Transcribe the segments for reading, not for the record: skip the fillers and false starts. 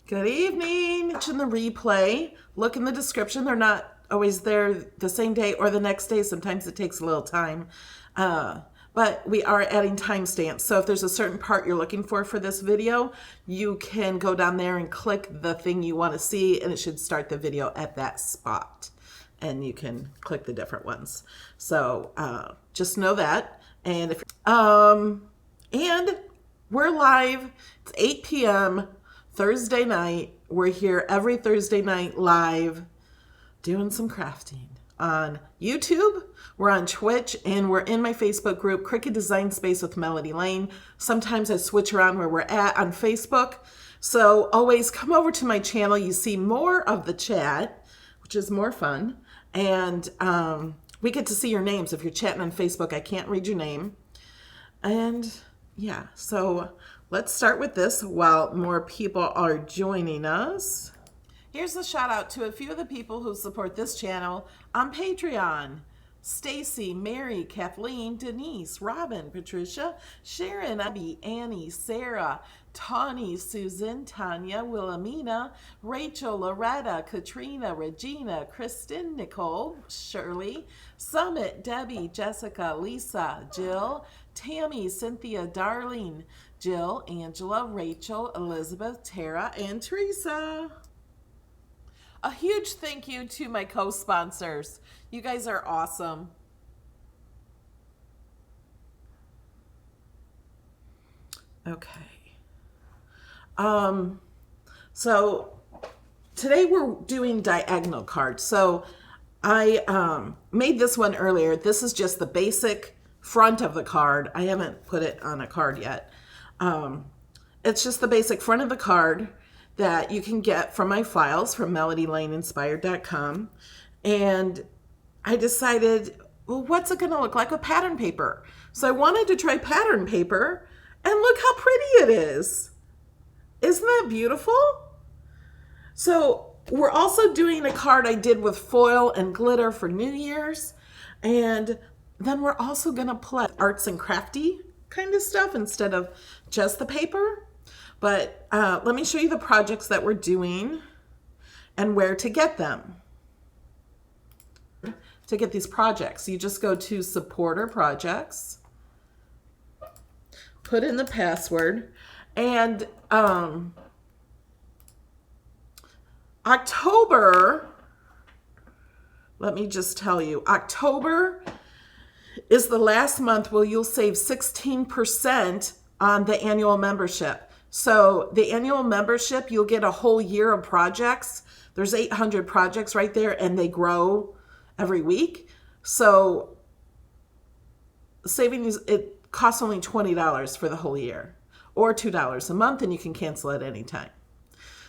Good evening. Watching the replay. Look in the description. They're not always there the same day or the next day. Sometimes it takes a little time. But we are adding timestamps. So if there's a certain part you're looking for this video, you can go down there and click the thing you want to see, and it should start the video at that spot. And you can click the different ones. So just know that. And and we're live. It's 8 p.m. Thursday night. We're here every Thursday night live doing some crafting on YouTube. We're on Twitch, and we're in my Facebook group, Cricut Design Space with Melody Lane. Sometimes I switch around where we're at on Facebook. So always come over to my channel. You see more of the chat, which is more fun. And we get to see your names. If you're chatting on Facebook, I can't read your name. And yeah, so let's start with this while more people are joining us. Here's a shout out to a few of the people who support this channel on Patreon. Stacy, Mary, Kathleen, Denise, Robin, Patricia, Sharon, Abby, Annie, Sarah, Tawny, Susan, Tanya, Wilhelmina, Rachel, Loretta, Katrina, Regina, Kristen, Nicole, Shirley, Summit, Debbie, Jessica, Lisa, Jill, Tammy, Cynthia, Darlene, Jill, Angela, Rachel, Elizabeth, Tara, and Teresa. A huge thank you to my co-sponsors. You guys are awesome. Okay. So today we're doing diagonal cards. So I made this one earlier. This is just the basic front of the card. I haven't put it on a card yet. It's just the basic front of the card that you can get from my files from melodylaneinspired.com. And I decided, well, what's it going to look like with pattern paper? So I wanted to try pattern paper, and look how pretty it is. Isn't that beautiful? So we're also doing a card I did with foil and glitter for New Year's. And then we're also going to play arts and crafty kind of stuff instead of just the paper. But let me show you the projects that we're doing and where to get them. To get these projects, you just go to supporter projects, put in the password, and October, let me just tell you, October is the last month where you'll save 16% on the annual membership. So the annual membership, you'll get a whole year of projects. There's 800 projects right there, and they grow every week. So saving it costs only $20 for the whole year, or $2 a month, and you can cancel at any time.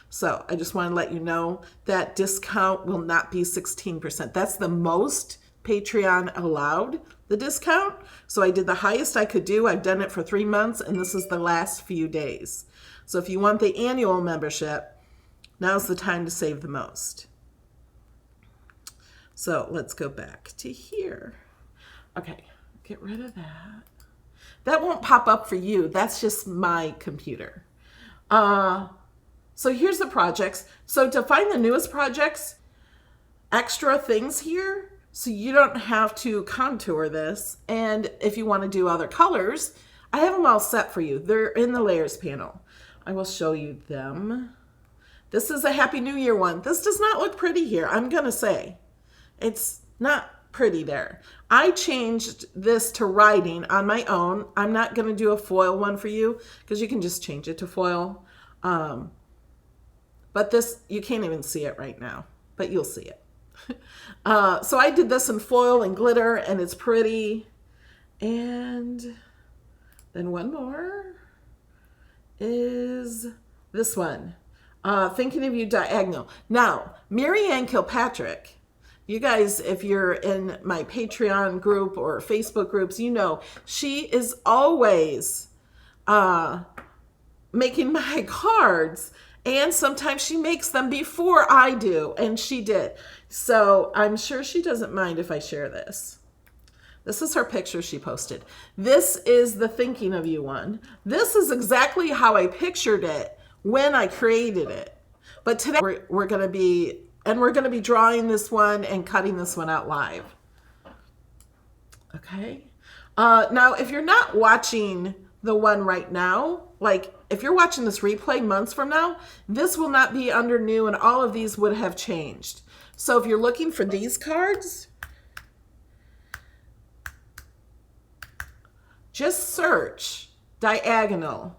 So I just want to let you know that discount will not be 16%. That's the most Patreon allowed, the discount. So I did the highest I could do. I've done it for 3 months, and this is the last few days. So if you want the annual membership, now's the time to save the most. So let's go back to here. Okay, get rid of that. That won't pop up for you. That's just my computer. So here's the projects. So to find the newest projects, extra things here, so you don't have to contour this. And if you want to do other colors, I have them all set for you. They're in the layers panel. I will show you them. This is a Happy New Year one. This does not look pretty here, I'm going to say. It's not pretty there. I changed this to writing on my own. I'm not going to do a foil one for you because you can just change it to foil. But this, you can't even see it right now, but you'll see it. So I did this in foil and glitter, and it's pretty. And then one more is this one, Thinking of You Diagonal. Now, Mary Ann Kilpatrick, you guys, if you're in my Patreon group or Facebook groups, you know she is always making my cards, and sometimes she makes them before I do, and she did. So I'm sure she doesn't mind if I share this. This is her picture she posted. This is the Thinking of You one. This is exactly how I pictured it when I created it. But today we're going to be, and we're going to be drawing this one and cutting this one out live. Okay. Now, if you're not watching the one right now, like if you're watching this replay months from now, this will not be under new and all of these would have changed. So if you're looking for these cards, just search diagonal.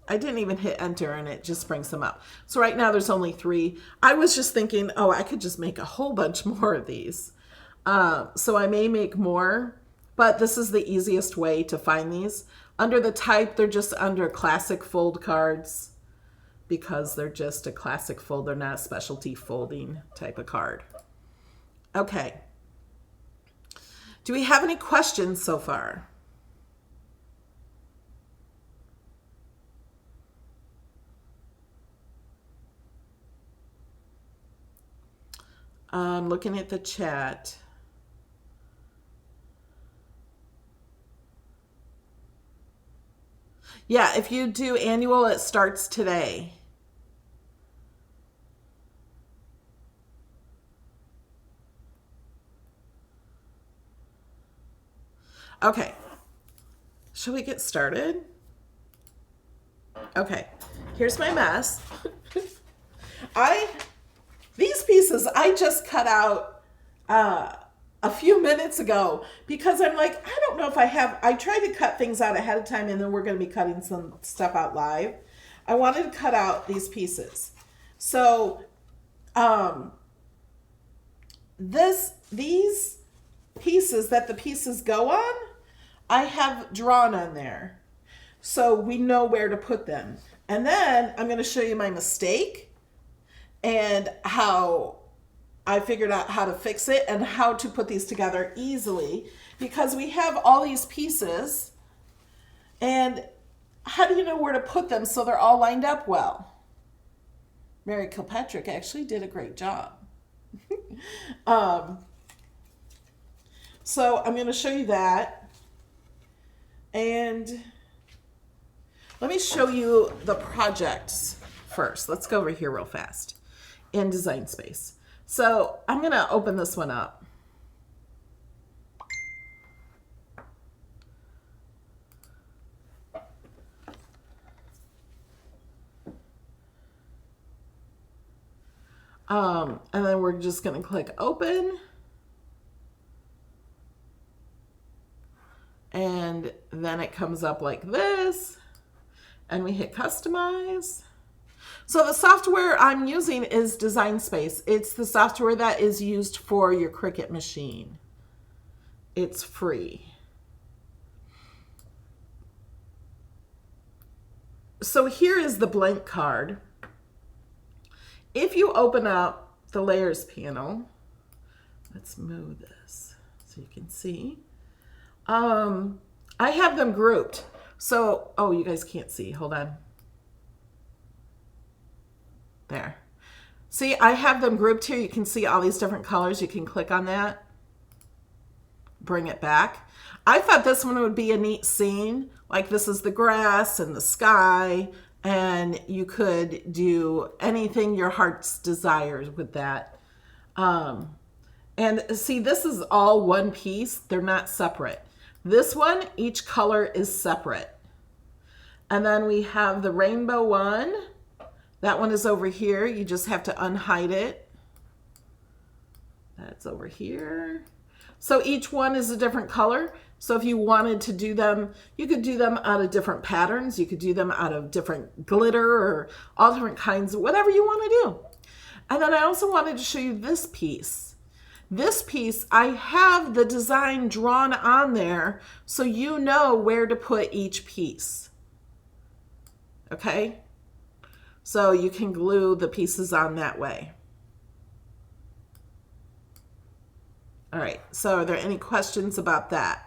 I didn't even hit enter and it just brings them up. So right now there's only 3. I was just thinking, oh, I could just make a whole bunch more of these. So I may make more, but this is the easiest way to find these. Under the type, they're just under classic fold cards because they're just a classic fold. They're not a specialty folding type of card. Okay. Do we have any questions so far? Looking at the chat. Yeah, if you do annual, it starts today. Okay. Shall we get started? Okay. Here's my mess. These pieces I just cut out a few minutes ago because I'm like, I don't know if I tried to cut things out ahead of time and then we're going to be cutting some stuff out live. I wanted to cut out these pieces. So these pieces that the pieces go on, I have drawn on there. So we know where to put them. And then I'm going to show you my mistake and how I figured out how to fix it and how to put these together easily because we have all these pieces and how do you know where to put them so they're all lined up well? Mary Kilpatrick actually did a great job. So I'm going to show you that. And let me show you the projects first. Let's go over here real fast in Design Space. So I'm going to open this one up. And then we're just going to click open. And then it comes up like this. And we hit customize. So the software I'm using is Design Space. It's the software that is used for your Cricut machine. It's free. So here is the blank card. If you open up the layers panel, let's move this so you can see. I have them grouped. So, oh, you guys can't see. Hold on. There. See, I have them grouped here. You can see all these different colors. You can click on that. Bring it back. I thought this one would be a neat scene. Like this is the grass and the sky. And you could do anything your heart's desires with that. And see, this is all one piece. They're not separate. This one, each color is separate. And then we have the rainbow one. That one is over here. You just have to unhide it. That's over here. So each one is a different color. So if you wanted to do them, you could do them out of different patterns. You could do them out of different glitter or all different kinds of whatever you want to do. And then I also wanted to show you this piece. This piece, I have the design drawn on there so you know where to put each piece. Okay? So you can glue the pieces on that way. All right, so are there any questions about that?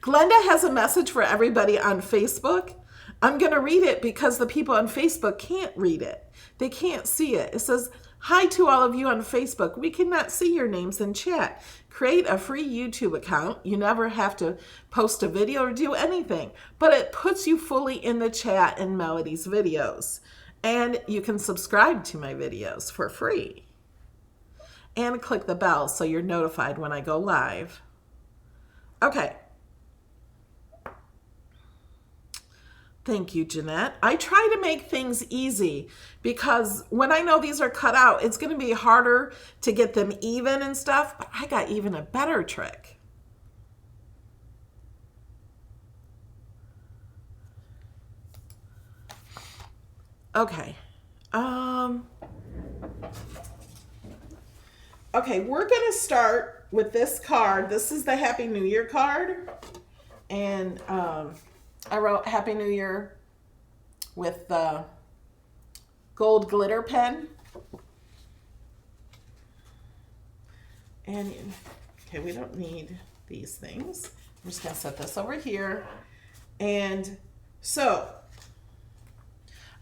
Glenda has a message for everybody on Facebook. I'm going to read it because the people on Facebook can't read it. They can't see it. It says, Hi to all of you on Facebook. We cannot see your names in chat. Create a free YouTube account. You never have to post a video or do anything, but it puts you fully in the chat in Melody's videos. And you can subscribe to my videos for free. And click the bell so you're notified when I go live. Okay. Thank you, Jeanette. I try to make things easy because when I know these are cut out, it's going to be harder to get them even and stuff, but I got even a better trick. Okay. Okay, we're going to start with this card. This is the Happy New Year card. And I wrote Happy New Year with the gold glitter pen. And, okay, we don't need these things. I'm just going to set this over here. And so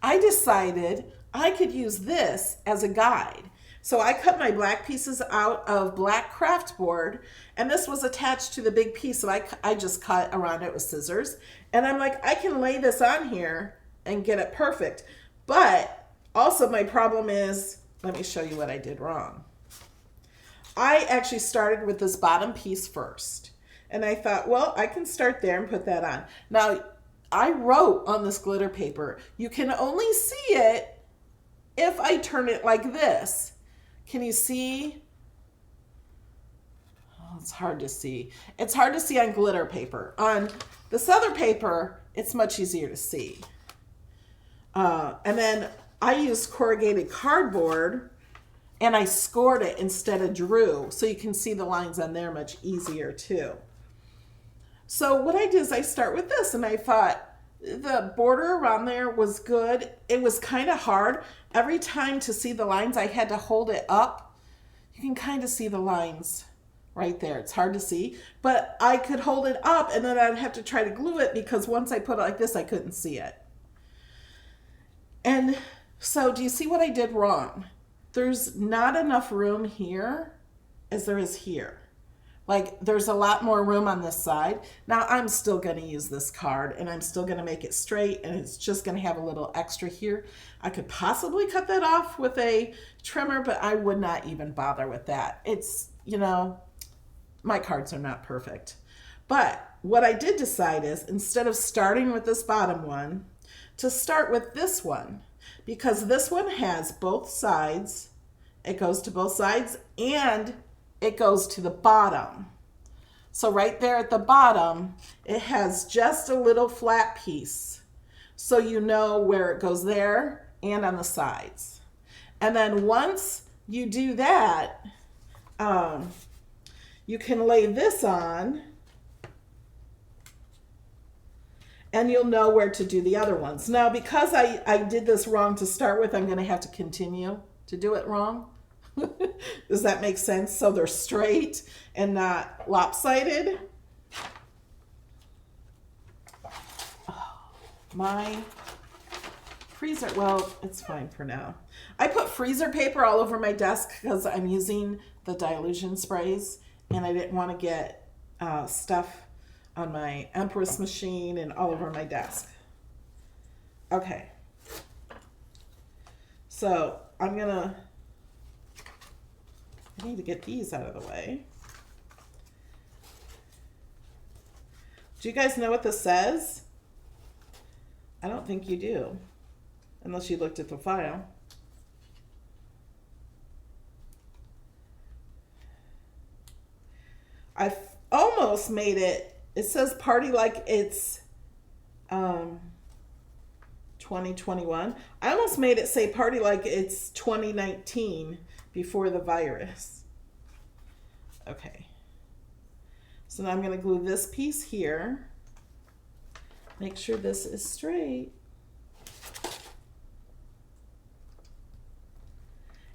I decided I could use this as a guide. So I cut my black pieces out of black craft board, and this was attached to the big piece that I just cut around it with scissors. And I'm like, I can lay this on here and get it perfect. But also my problem is, let me show you what I did wrong. I actually started with this bottom piece first. And I thought, well, I can start there and put that on. Now, I wrote on this glitter paper, you can only see it if I turn it like this. Can you see? Oh, it's hard to see. It's hard to see on glitter paper. On this other paper, it's much easier to see. And then I used corrugated cardboard and I scored it instead of drew, so you can see the lines on there much easier too. So what I did is I start with this, and I thought the border around there was good. It was kind of hard. Every time to see the lines, I had to hold it up. You can kind of see the lines right there. It's hard to see, but I could hold it up and then I'd have to try to glue it because once I put it like this, I couldn't see it. And so do you see what I did wrong? There's not enough room here as there is here. Like, there's a lot more room on this side. Now, I'm still going to use this card, and I'm still going to make it straight, and it's just going to have a little extra here. I could possibly cut that off with a trimmer, but I would not even bother with that. It's, you know, my cards are not perfect. But what I did decide is, instead of starting with this bottom one, to start with this one, because this one has both sides. It goes to both sides, and it goes to the bottom. So right there at the bottom, it has just a little flat piece. So you know where it goes there and on the sides. And then once you do that, you can lay this on and you'll know where to do the other ones. Now, because I did this wrong to start with, I'm going to have to continue to do it wrong. Does that make sense? So they're straight and not lopsided. Oh, my freezer, well, it's fine for now. I put freezer paper all over my desk because I'm using the Dylusion sprays and I didn't want to get stuff on my Empress machine and all over my desk. Okay. So I need to get these out of the way. Do you guys know what this says? I don't think you do, unless you looked at the file. I've almost made it. It says party like it's 2021. I almost made it say party like it's 2019 before the virus. Okay. So now I'm going to glue this piece here. Make sure this is straight.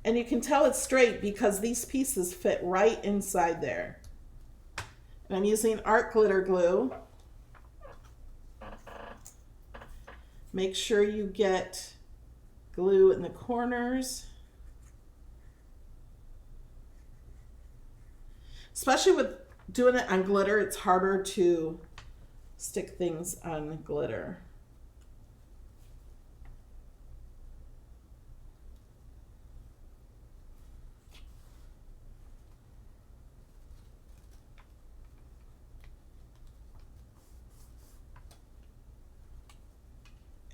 And you can tell it's straight because these pieces fit right inside there. And I'm using art glitter glue. Make sure you get glue in the corners. Especially with doing it on glitter, it's harder to stick things on glitter.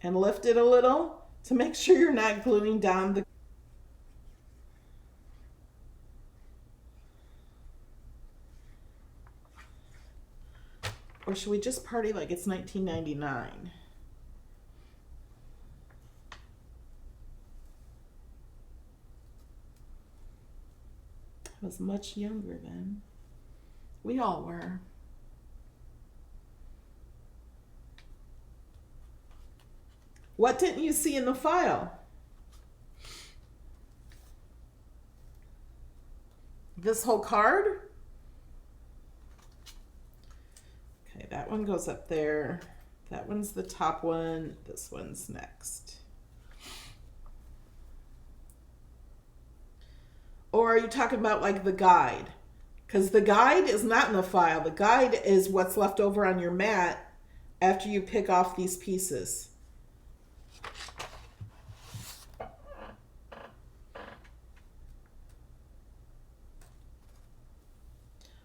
And lift it a little to make sure you're not gluing down the... Or should we just party like it's 1999? I was much younger then. We all were. What didn't you see in the file? This whole card? Okay, that one goes up there. That one's the top one. This one's next. Or are you talking about like the guide? Because the guide is not in the file. The guide is what's left over on your mat after you pick off these pieces.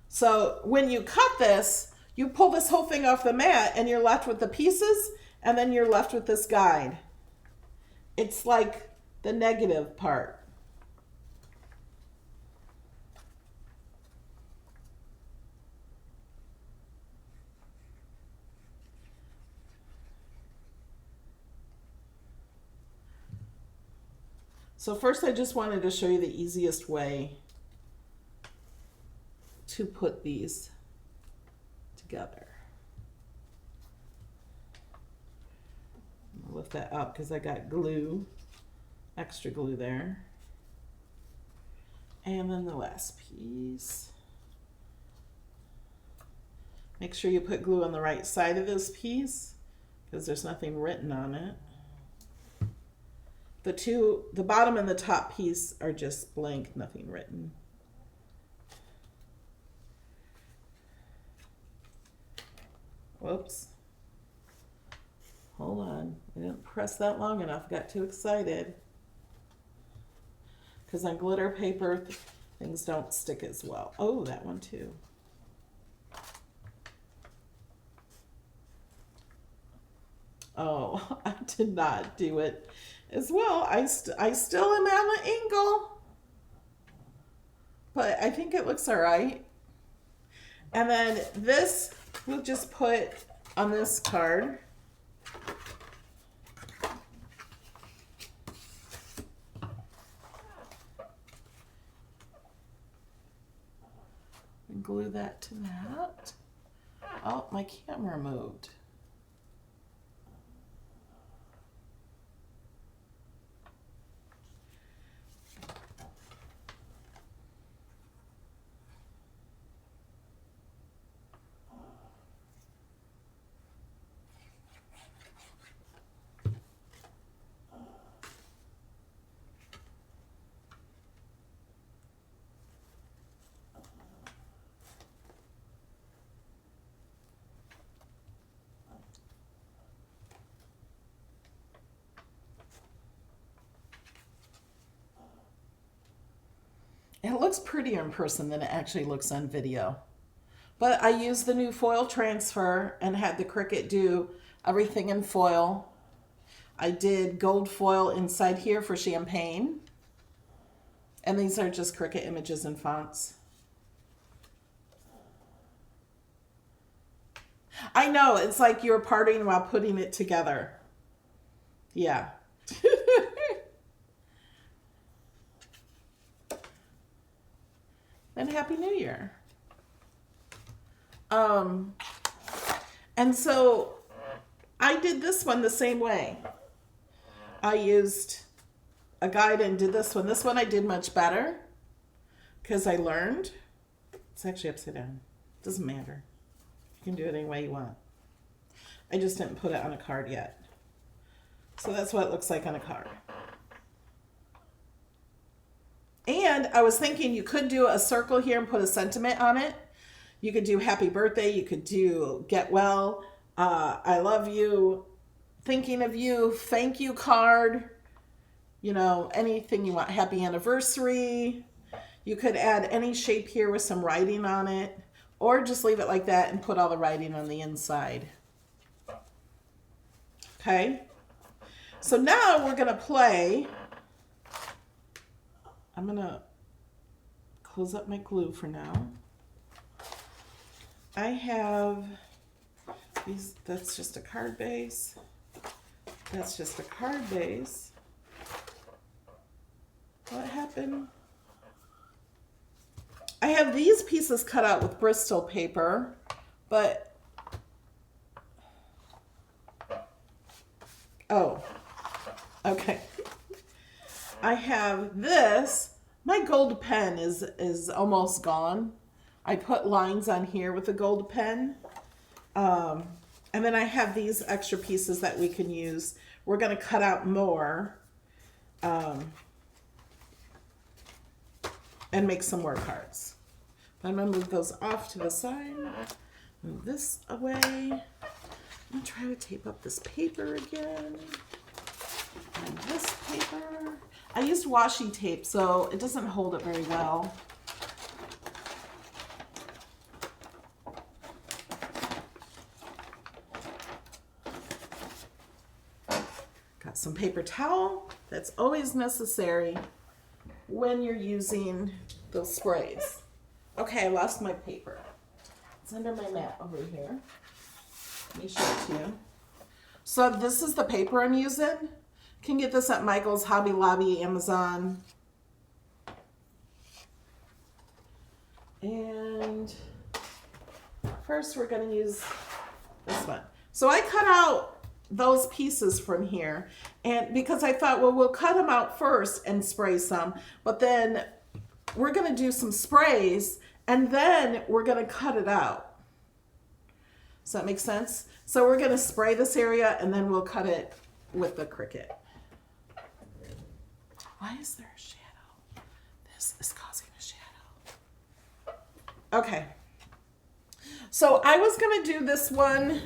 So when you cut this, you pull this whole thing off the mat and you're left with the pieces, and then you're left with this guide. It's like the negative part. So first I just wanted to show you the easiest way to put these together. I'll lift that up because I got glue, extra glue there. And then the last piece. Make sure you put glue on the right side of this piece because there's nothing written on it. The bottom and the top piece are just blank, nothing written. Whoops. Hold on. I didn't press that long enough. Got too excited. Because on glitter paper, things don't stick as well. Oh, that one too. Oh, I did not do it as well. I still am at an angle. But I think it looks all right. And then this we'll just put on this card. And glue that to that. Oh, my camera moved. It looks prettier in person than it actually looks on video. But I used the new foil transfer and had the Cricut do everything in foil. I did gold foil inside here for champagne. And these are just Cricut images and fonts. I know, it's like you're partying while putting it together. Yeah. And Happy New Year. And so I did this one the same way. I used a guide and did this one. This one I did much better because I learned. It's actually upside down. Doesn't matter. You can do it any way you want. I just didn't put it on a card yet. So that's what it looks like on a card. And I was thinking you could do a circle here and put a sentiment on it. You could do happy birthday. You could do get well, I love you, thinking of you, thank you card, you know, anything you want, happy anniversary. You could add any shape here with some writing on it, or just leave it like that and put all the writing on the inside. Okay. So now we're going to play. I'm going to close up my glue for now. I have these, that's just a card base. That's just a card base. What happened? I have these pieces cut out with Bristol paper, but, oh, okay. I have this. My gold pen is almost gone. I put lines on here with a gold pen. And then I have these extra pieces that we can use. We're going to cut out more and make some more cards. I'm going to move those off to the side. Move this away. I'm going to try to tape up this paper again. And this paper. I used washi tape, so it doesn't hold it very well. Got some paper towel. That's always necessary when you're using those sprays. Okay, I lost my paper. It's under my mat over here. Let me show it to you. So this is the paper I'm using. You can get this at Michael's, Hobby Lobby, Amazon. And first we're going to use this one. So I cut out those pieces from here, and because I thought, well, we'll cut them out first and spray some, but then we're going to do some sprays and then we're going to cut it out. Does that make sense? So we're going to spray this area and then we'll cut it with the Cricut. Why is there a shadow? This is causing a shadow. Okay. So I was going to do this one.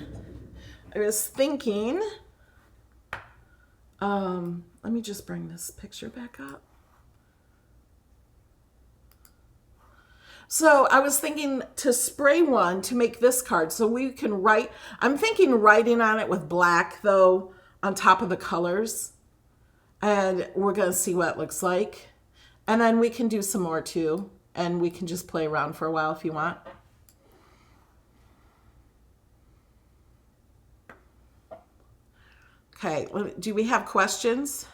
I was thinking, let me just bring this picture back up. So I was thinking to spray one to make this card so we can write. I'm thinking writing on it with black though on top of the colors. And we're going to see what it looks like. And then we can do some more too. And we can just play around for a while if you want. Okay, do we have questions?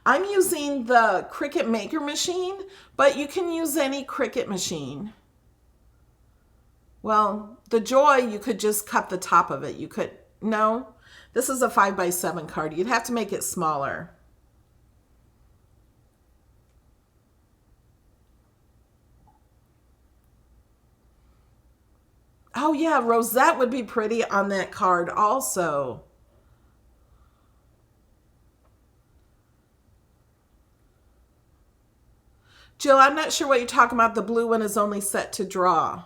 I'm using the Cricut Maker machine, but you can use any Cricut machine. Well, the Joy, you could just cut the top of it. You could, no, this is a 5x7 card. You'd have to make it smaller. Oh yeah, Rosette would be pretty on that card also. Jill, I'm not sure what you're talking about. The blue one is only set to draw.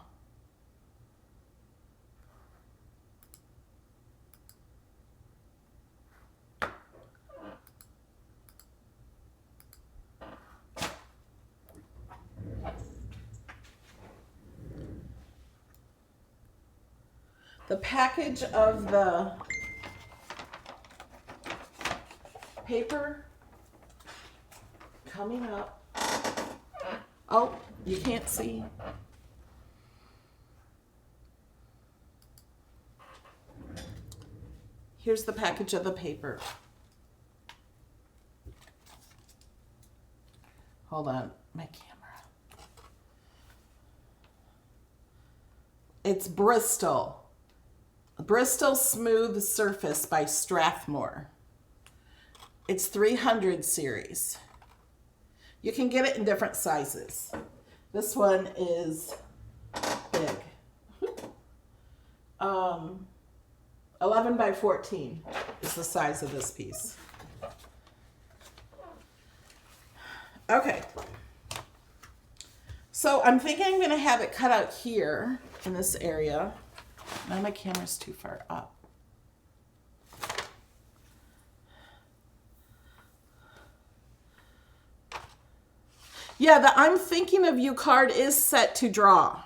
The package of the paper coming up. Oh, you can't see. Here's the package of the paper. Hold on, my camera. It's Bristol. Bristol Smooth Surface by Strathmore. It's 300 series. You can get it in different sizes. This one is big. 11 by 14 is the size of this piece. Okay. So I'm thinking I'm going to have it cut out here in this area. Now my camera's too far up. Yeah, the I'm thinking of you card is set to draw.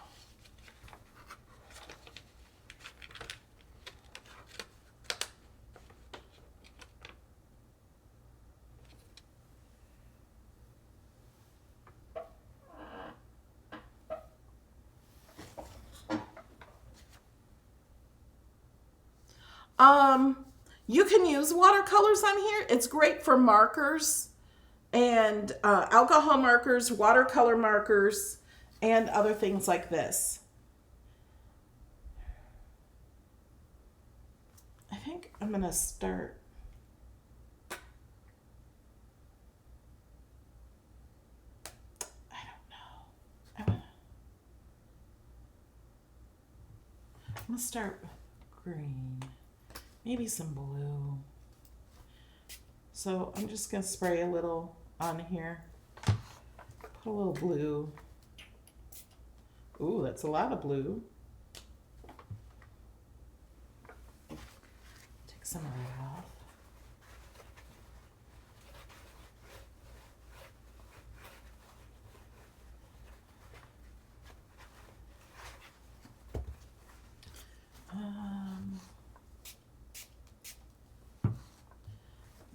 You can use watercolors on here. It's great for markers and alcohol markers, watercolor markers, and other things like this. I think I'm going to start. I don't know. I'm going to start with green. Maybe some blue. So I'm just going to spray a little on here. Put a little blue. Ooh, that's a lot of blue. Take some of that off.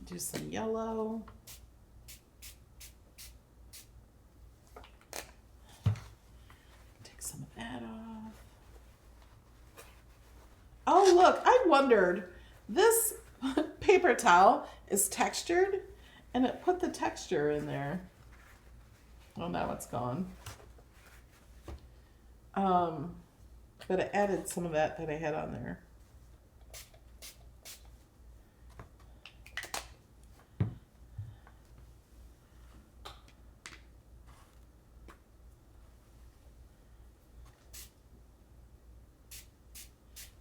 Do some yellow. Take some of that off. Oh, look, I wondered, this paper towel is textured and it put the texture in there. Oh, now it's gone. But it added some of that I had on there.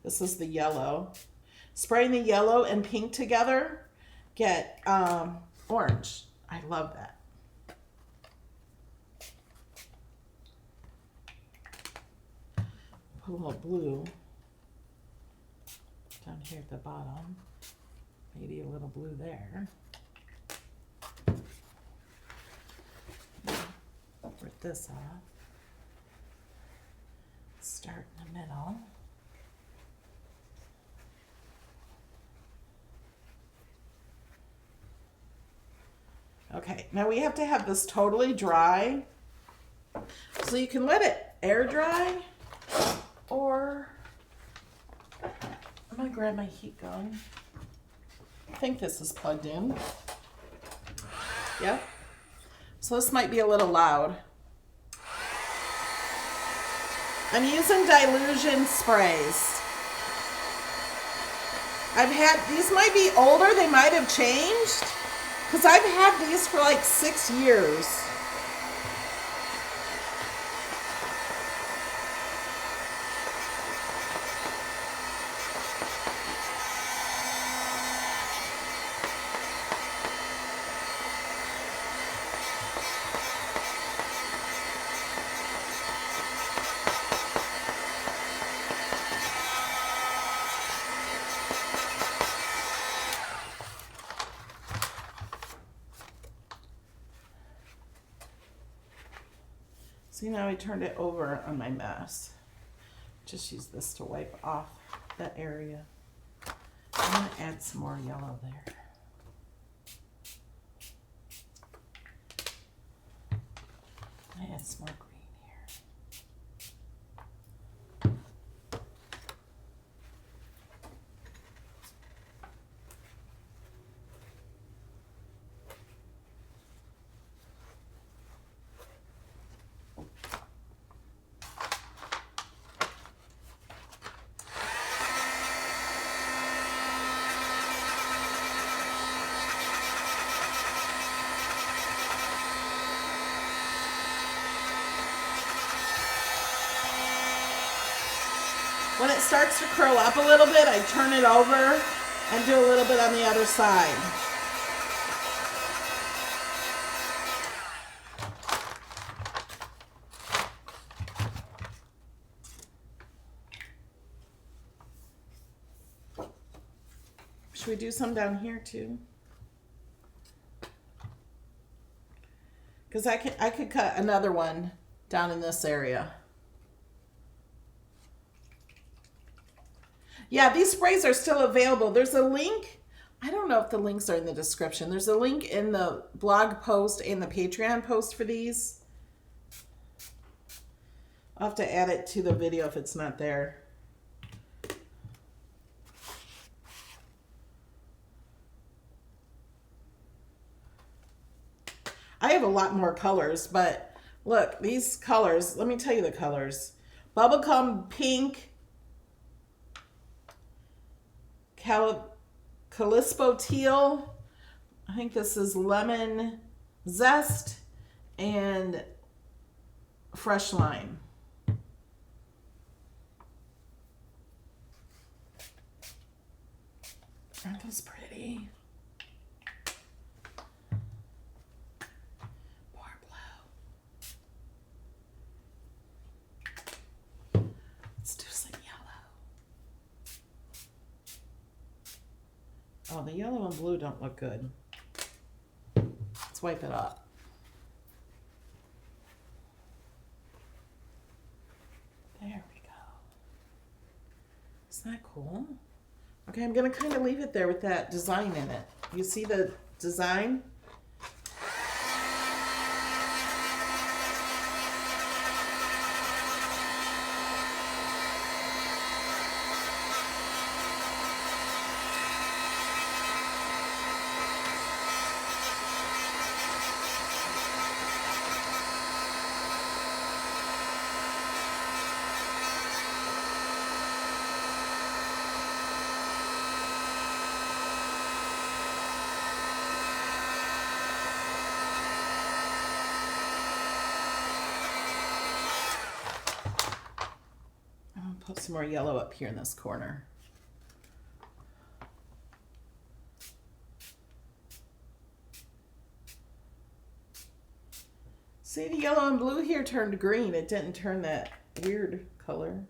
This is the yellow. Spraying the yellow and pink together, get orange. I love that. Put a little blue down here at the bottom. Maybe a little blue there. Rip this off. Start in the middle. Okay, now we have to have this totally dry. So you can let it air dry, or I'm gonna grab my heat gun. I think this is plugged in. Yep. So this might be a little loud. I'm using Dylusion sprays. These might be older, they might have changed. Because I've had these for like 6 years. See, now I turned it over on my mess. Just use this to wipe off that area. I'm going to add some more yellow there. I add some more green here. When it starts to curl up a little bit, I turn it over and do a little bit on the other side. Should we do some down here too? Because I could cut another one down in this area. Yeah, these sprays are still available. There's a link. I don't know if the links are in the description. There's a link in the blog post and the Patreon post for these. I'll have to add it to the video if it's not there. I have a lot more colors, but look, these colors, let me tell you the colors. Bubblegum pink, Calispo teal, I think this is lemon zest, and fresh lime. Aren't those pretty? Oh, the yellow and blue don't look good. Let's wipe it up. There we go. Isn't that cool? Okay, I'm going to kind of leave it there with that design in it. You see the design? Put some more yellow up here in this corner. See, the yellow and blue here turned green. It didn't turn that weird color.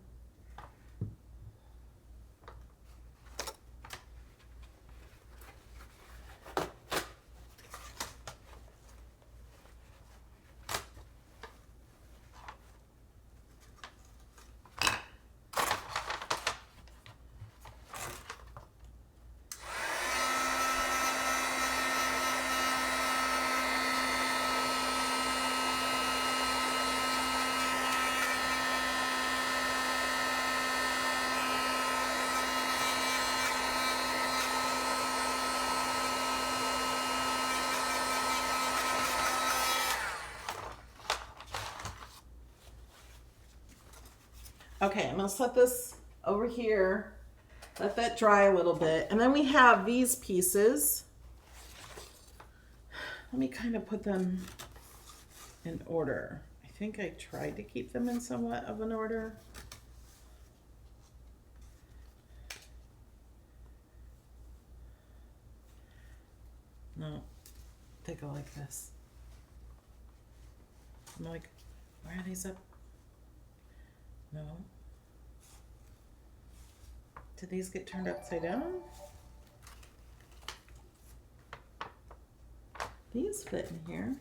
Okay, I'm gonna set this over here, let that dry a little bit. And then we have these pieces. Let me kind of put them in order. I think I tried to keep them in somewhat of an order. No, they go like this. I'm like, why are these up? No. Did these get turned upside down? These fit in here.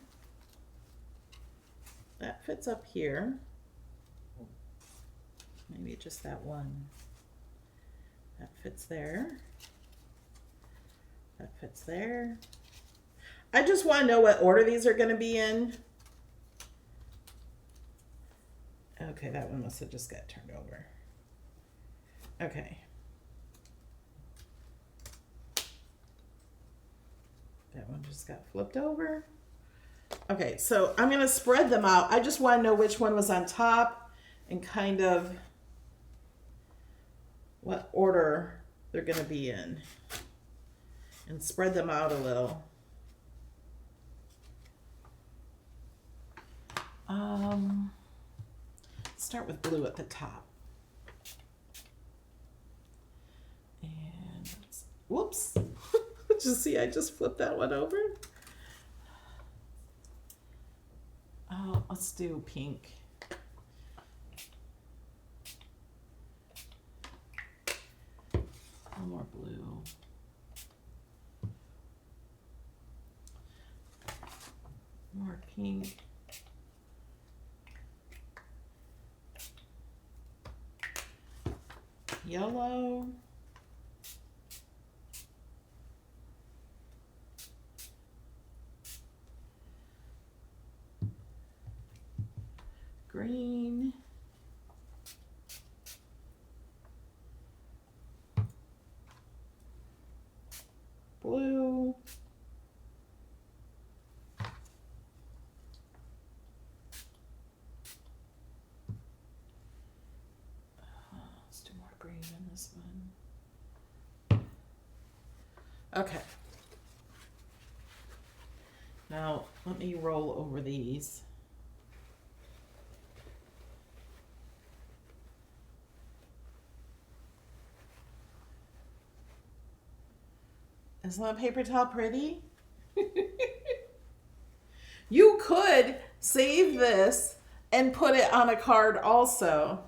That fits up here. Maybe just that one. That fits there. That fits there. I just want to know what order these are going to be in. Okay, that one must have just got turned over. Okay. That one just got flipped over. Okay, so I'm going to spread them out. I just want to know which one was on top and kind of what order they're going to be in. And spread them out a little. Start with blue at the top. you see I just flipped that one over? Oh, let's do pink. One more blue. More pink. Yellow. Green. Blue. Let's do more green in this one. Okay. Now let me roll over these. Isn't that paper towel pretty? You could save this and put it on a card also.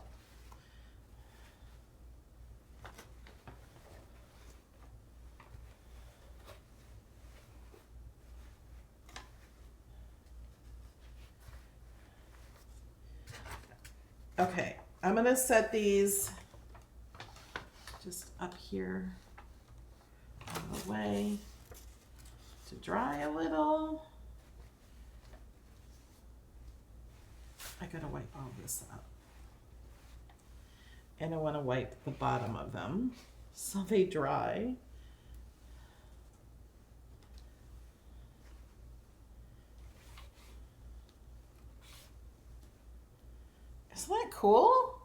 Okay, I'm gonna set these just up here on the way to dry a little. I gotta wipe all this up. And I wanna wipe the bottom of them so they dry. Isn't that cool?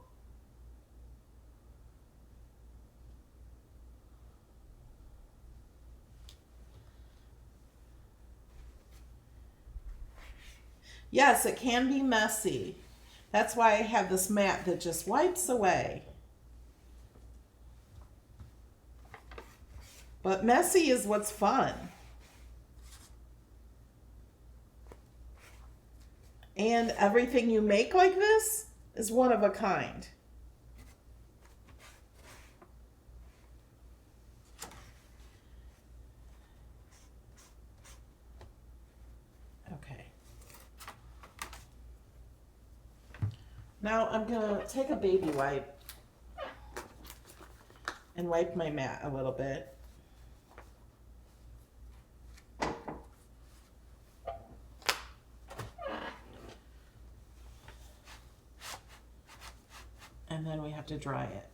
Yes, it can be messy. That's why I have this mat that just wipes away. But messy is what's fun. And everything you make like this is one of a kind. Okay. Now I'm gonna take a baby wipe and wipe my mat a little bit. And then we have to dry it.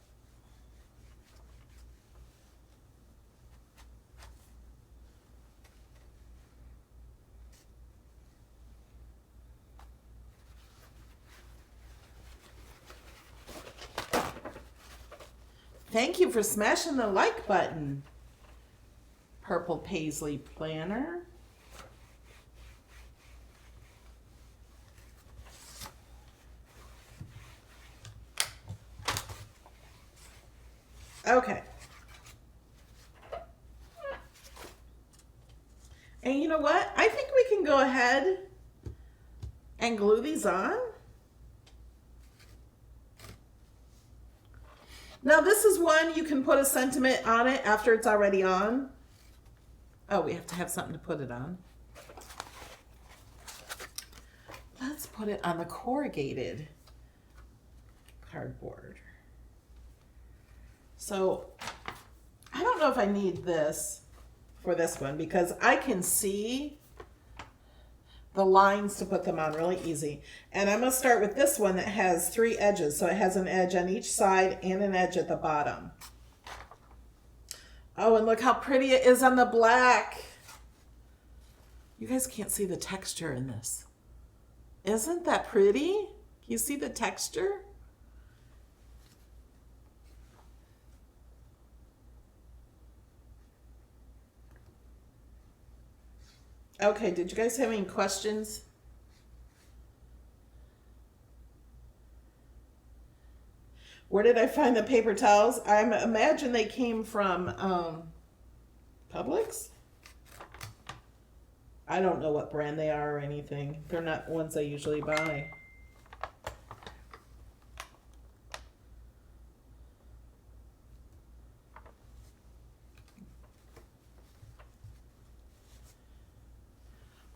Thank you for smashing the like button, Purple Paisley Planner. Okay. And you know what? I think we can go ahead and glue these on. Now this is one you can put a sentiment on it after it's already on. Oh, we have to have something to put it on. Let's put it on the corrugated cardboard. So I don't know if I need this for this one because I can see the lines to put them on really easy. And I'm going to start with this one that has 3 edges. So it has an edge on each side and an edge at the bottom. Oh, and look how pretty it is on the black. You guys can't see the texture in this. Isn't that pretty? Can you see the texture? Okay, did you guys have any questions? Where did I find the paper towels? I imagine they came from Publix. I don't know what brand they are or anything. They're not ones I usually buy.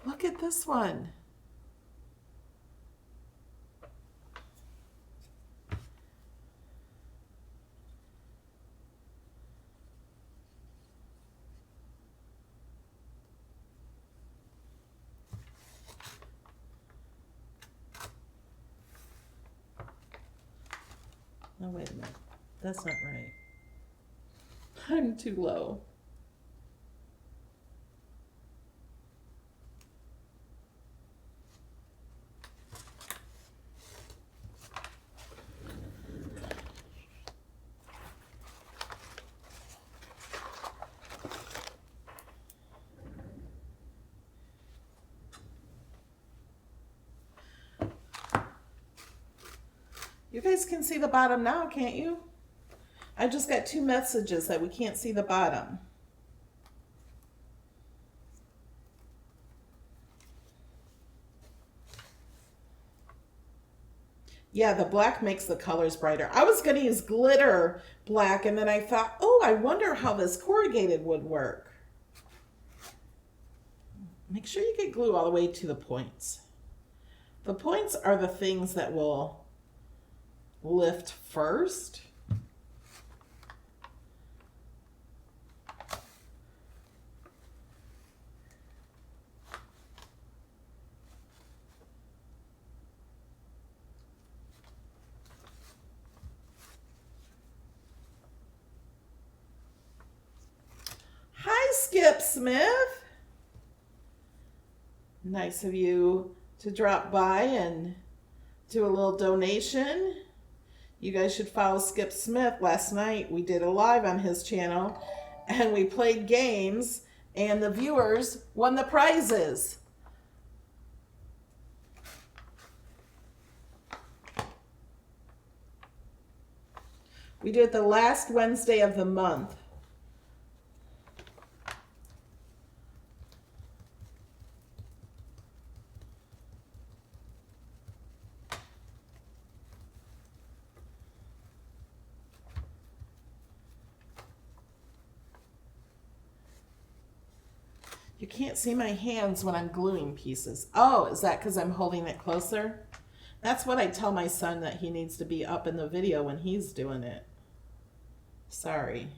Look at this one. Oh, wait a minute. That's not right. I'm too low. You guys can see the bottom now, can't you? I just got 2 messages that we can't see the bottom. Yeah, the black makes the colors brighter. I was going to use glitter black, and then I thought, oh, I wonder how this corrugated would work. Make sure you get glue all the way to the points. The points are the things that will lift first. Hi, Skip Smith. Nice of you to drop by and do a little donation. You guys should follow Skip Smith. Last night we did a live on his channel and we played games and the viewers won the prizes. We do it the last Wednesday of the month. You can't see my hands when I'm gluing pieces. Oh, is that because I'm holding it closer? That's what I tell my son, that he needs to be up in the video when he's doing it. Sorry.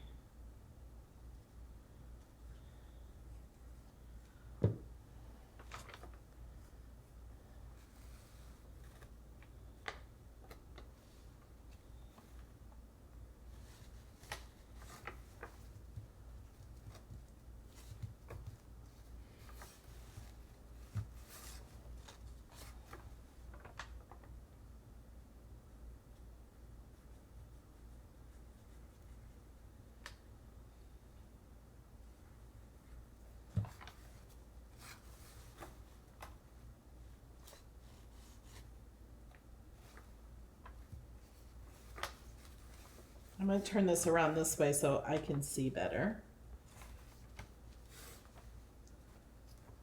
I'm going to turn this around this way so I can see better.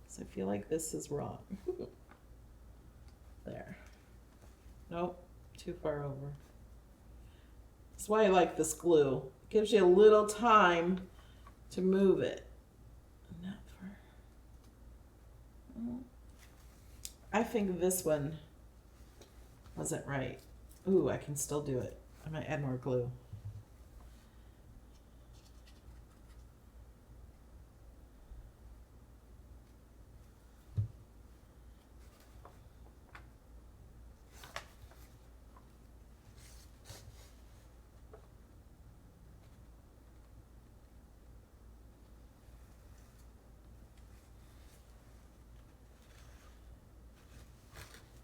So I feel like this is wrong. There. Nope, too far over. That's why I like this glue. It gives you a little time to move it. Not for... I think this one wasn't right. Ooh, I can still do it. I might add more glue.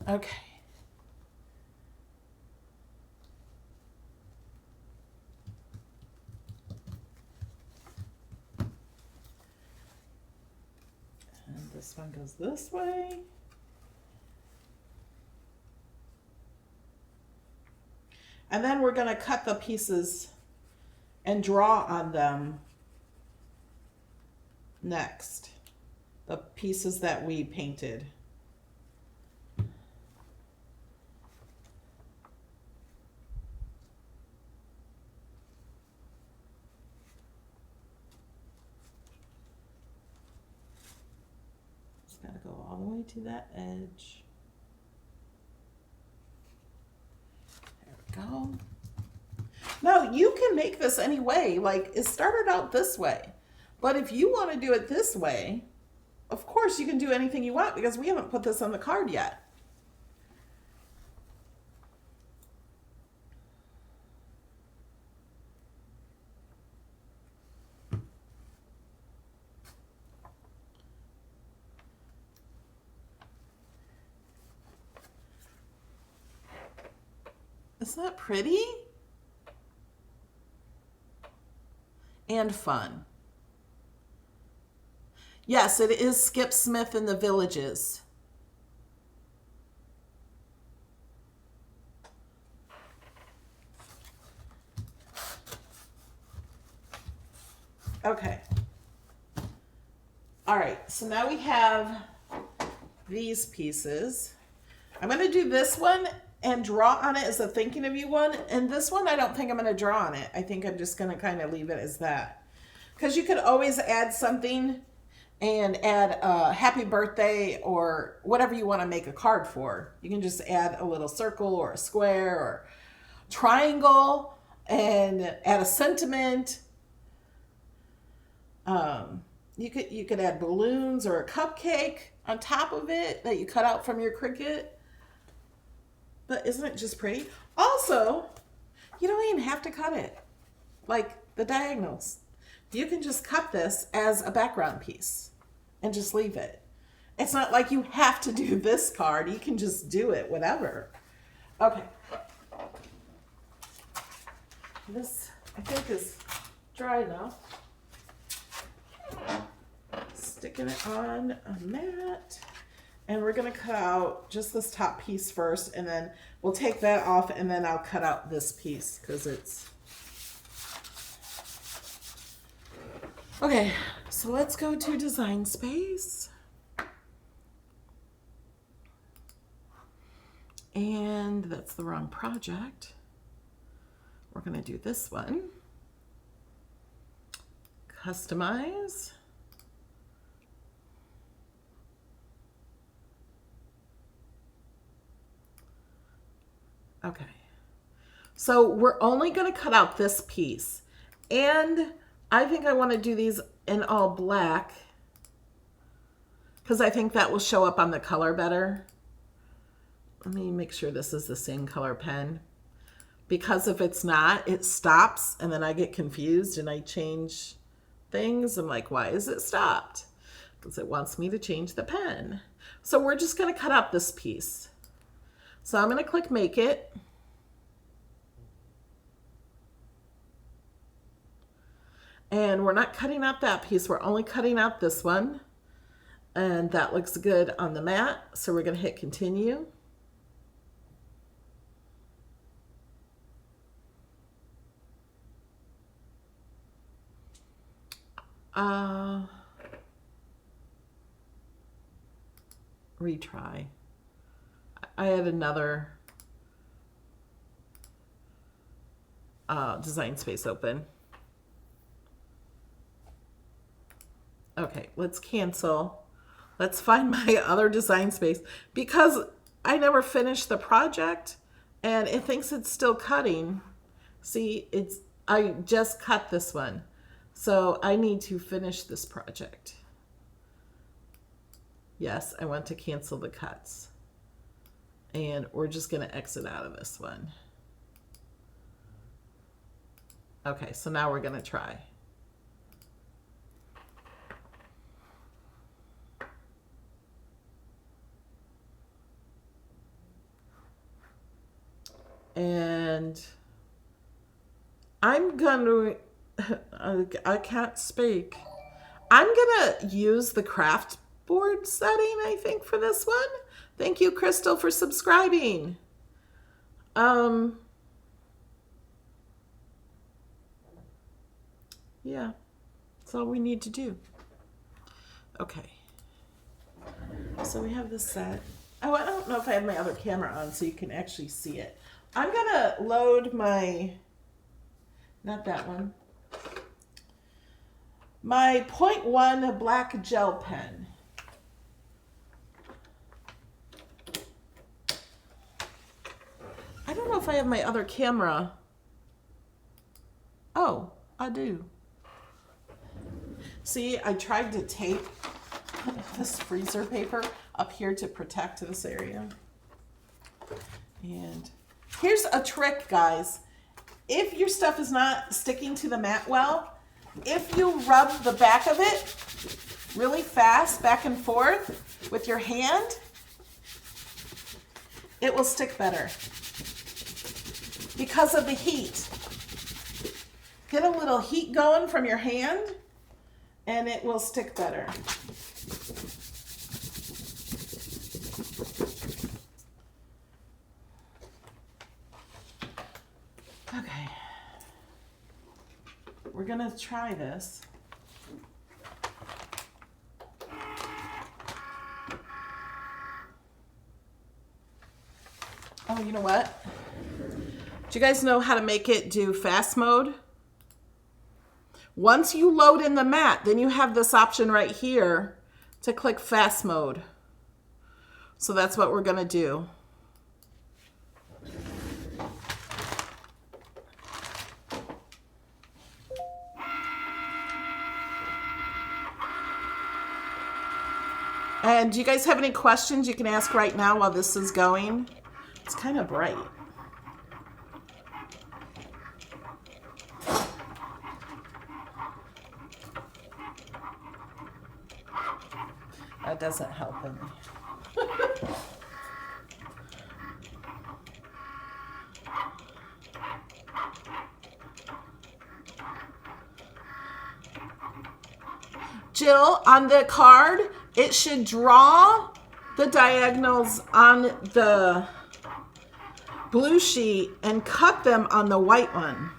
Okay. And this one goes this way. And then we're going to cut the pieces and draw on them next. the pieces that we painted. Just gotta go all the way to that edge. There we go. Now you can make this any way. Like, it started out this way, but if you want to do it this way, of course you can do anything you want, because we haven't put this on the card yet. Isn't that pretty? And fun. Yes, it is Skip Smith and the Villages. Okay. All right, so now we have these pieces. I'm going to do this one and draw on it as a thinking of you one. And this one, I don't think I'm going to draw on it. I think I'm just going to kind of leave it as that. Because you could always add something and add a happy birthday or whatever you want to make a card for. You can just add a little circle or a square or triangle and add a sentiment. You could add balloons or a cupcake on top of it that you cut out from your Cricut. But isn't it just pretty? Also, you don't even have to cut it, like the diagonals. You can just cut this as a background piece and just leave it. It's not like you have to do this card. You can just do it, whatever. Okay. This, I think, is dry enough. Sticking it on a mat. And we're going to cut out just this top piece first, and then we'll take that off, and then I'll cut out this piece because it's... Okay, so let's go to Design Space. And that's the wrong project. We're going to do this one. Customize. Okay, so we're only going to cut out this piece, and I think I want to do these in all black because I think that will show up on the color better. Let me make sure this is the same color pen, because if it's not, it stops and then I get confused and I change things. I'm like, why is it stopped? Because it wants me to change the pen. So we're just going to cut out this piece. So I'm going to click Make It. And we're not cutting out that piece. We're only cutting out this one. And that looks good on the mat. So we're going to hit Continue. Retry. I had another Design Space open. Okay, let's cancel. Let's find my other Design Space because I never finished the project and it thinks it's still cutting. See, I just cut this one. So I need to finish this project. Yes, I want to cancel the cuts. And we're just going to exit out of this one. Okay, so now we're going to try. And I'm going to, I can't speak. I'm going to use the craft board setting, I think, for this one. Thank you, Crystal, for subscribing. Yeah, that's all we need to do. Okay. So we have this set. Oh, I don't know if I have my other camera on so you can actually see it. I'm gonna load my, not that one, my 0.1 black gel pen. I don't know if I have my other camera. Oh, I do. See, I tried to tape this freezer paper up here to protect this area. And here's a trick, guys. If your stuff is not sticking to the mat well, if you rub the back of it really fast, back and forth with your hand, it will stick better because of the heat. Get a little heat going from your hand and it will stick better. Okay, we're gonna try this. Oh, you know what? Do you guys know how to make it do fast mode? Once you load in the mat, then you have this option right here to click fast mode. So that's what we're gonna do. And do you guys have any questions you can ask right now while this is going? It's kind of bright. That doesn't help any. Jill, on the card, it should draw the diagonals on the blue sheet and cut them on the white one.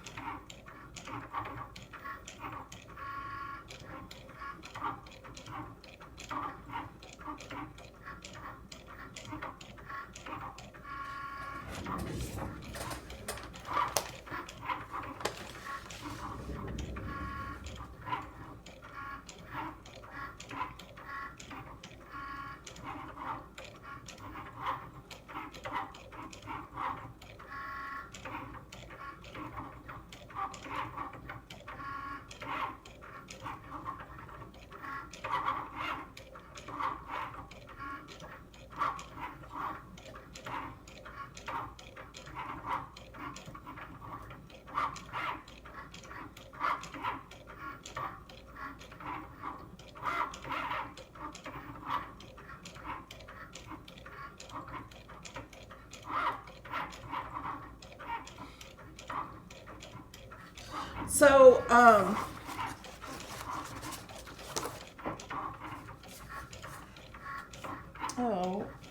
So, oh,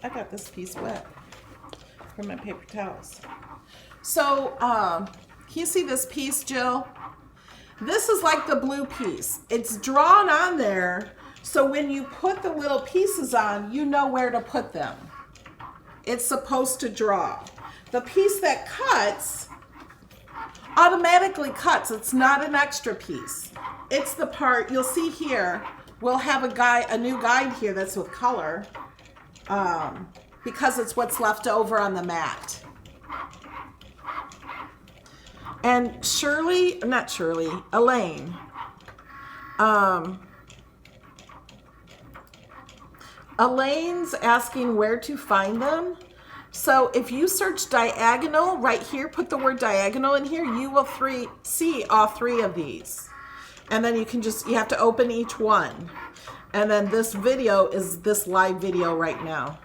I got this piece wet from my paper towels. So, can you see this piece, Jill? This is like the blue piece. It's drawn on there, so when you put the little pieces on, you know where to put them. It's supposed to draw. The piece that cuts automatically cuts. It's not an extra piece. It's the part you'll see here. We'll have a new guide here that's with color because it's what's left over on the mat. And Elaine. Elaine's asking where to find them. So if you search diagonal right here, put the word diagonal in here, you will see all three of these. And then you have to open each one. And then this video is this live video right now.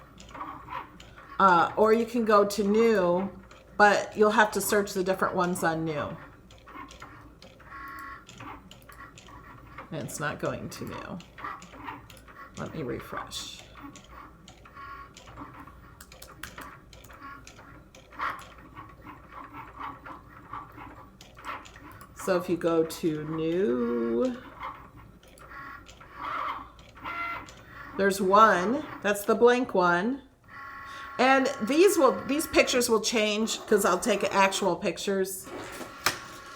Or you can go to new, but you'll have to search the different ones on new. And it's not going to new. Let me refresh. So if you go to new, There's one. That's the blank one. And these pictures will change because I'll take actual pictures.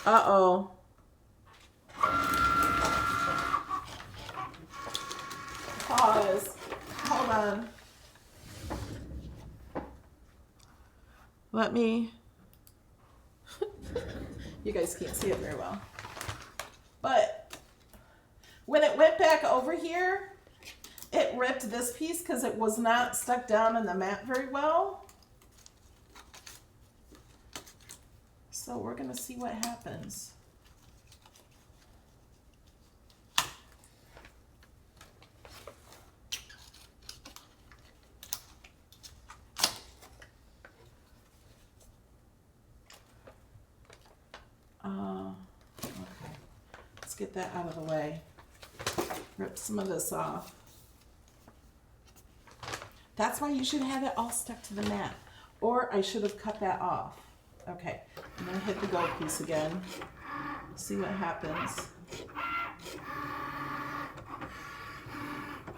Uh-oh. Pause. Hold on. Let me... You guys can't see it very well. But when it went back over here, it ripped this piece because it was not stuck down in the mat very well. So we're going to see what happens. Okay. Let's get that out of the way. Rip some of this off. That's why you should have it all stuck to the mat. Or I should have cut that off. Okay, I'm gonna hit the go piece again. See what happens.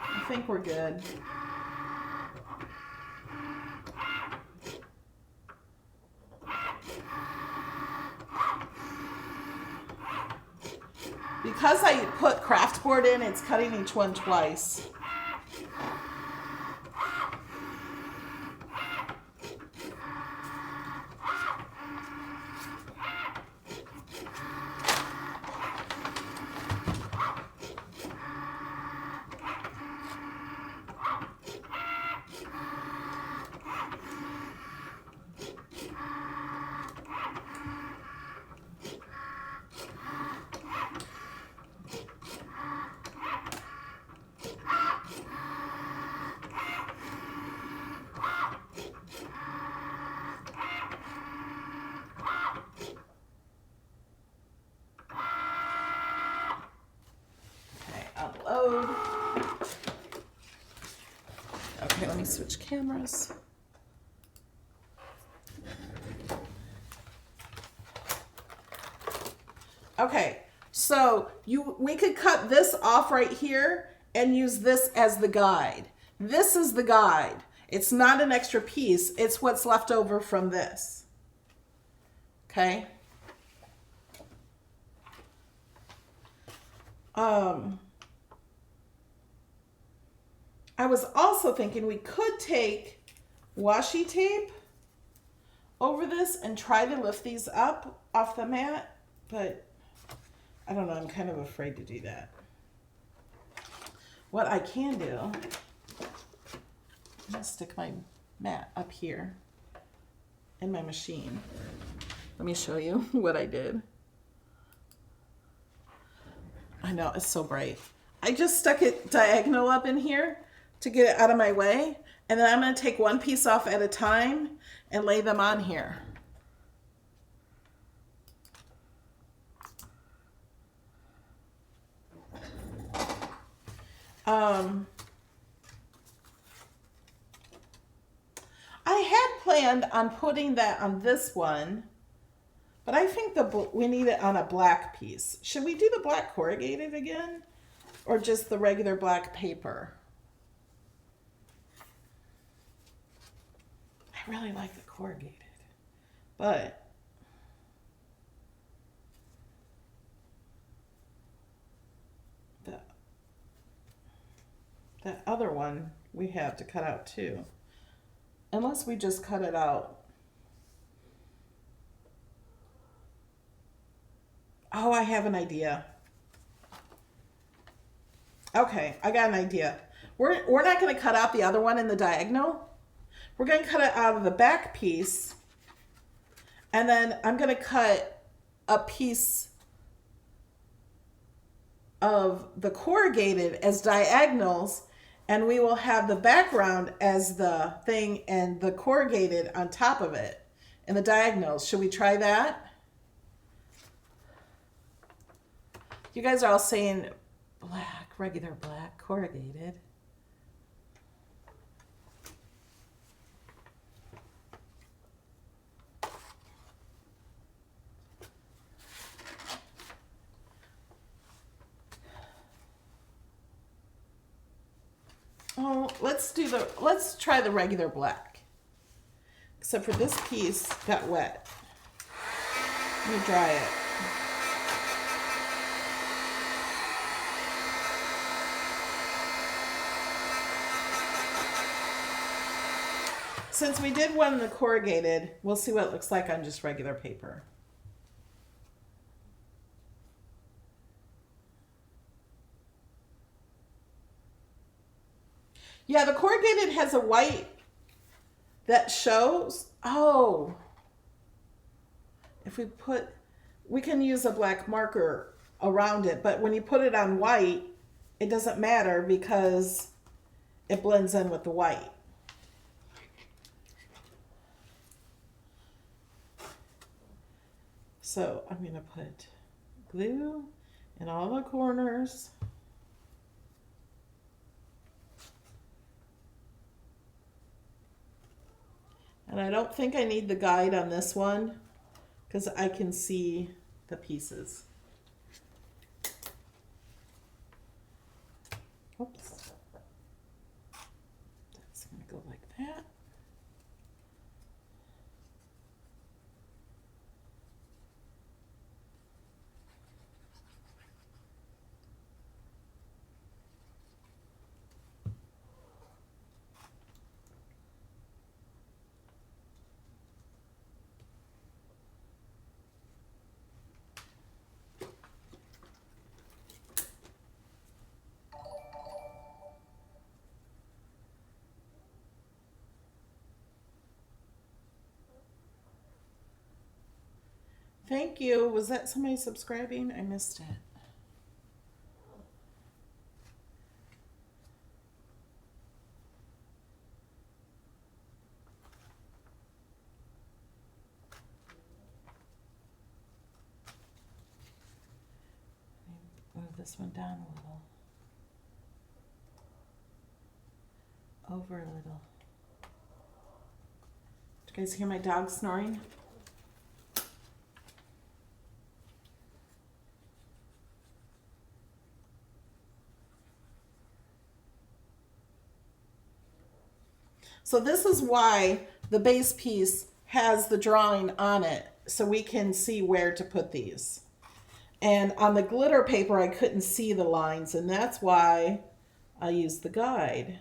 I think we're good. Because I put craft board in, it's cutting each one twice. Unload. Okay, let me switch cameras. Okay, so we could cut this off right here and use this as the guide. This is the guide. It's not an extra piece. It's what's left over from this. Okay. I was also thinking we could take washi tape over this and try to lift these up off the mat, but I don't know, I'm kind of afraid to do that. What I can do, I'm gonna stick my mat up here in my machine. Let me show you what I did. I know, it's so bright. I just stuck it diagonal up in here to get it out of my way. And then I'm going to take one piece off at a time and lay them on here. I had planned on putting that on this one, but I think we need it on a black piece. Should we do the black corrugated again? Or just the regular black paper? I really like the corrugated, but that other one we have to cut out too. Unless we just cut it out. Oh, I have an idea. Okay, I got an idea. We're not going to cut out the other one in the diagonal. We're going to cut it out of the back piece. And then I'm going to cut a piece of the corrugated as diagonals, and we will have the background as the thing and the corrugated on top of it in the diagonals. Should we try that? You guys are all saying black, regular black, corrugated. No, let's try the regular black. Except for this piece got wet. Let me dry it. Since we did one in the corrugated, we'll see what it looks like on just regular paper. Yeah, the corrugated has a white that shows. Oh, if we can use a black marker around it, but when you put it on white, it doesn't matter because it blends in with the white. So I'm going to put glue in all the corners. And I don't think I need the guide on this one because I can see the pieces. Oops. That's going to go like that. Thank you. Was that somebody subscribing? I missed it. Move this one down a little. Over a little. Did you guys hear my dog snoring? So this is why the base piece has the drawing on it, so we can see where to put these. And on the glitter paper, I couldn't see the lines, and that's why I used the guide.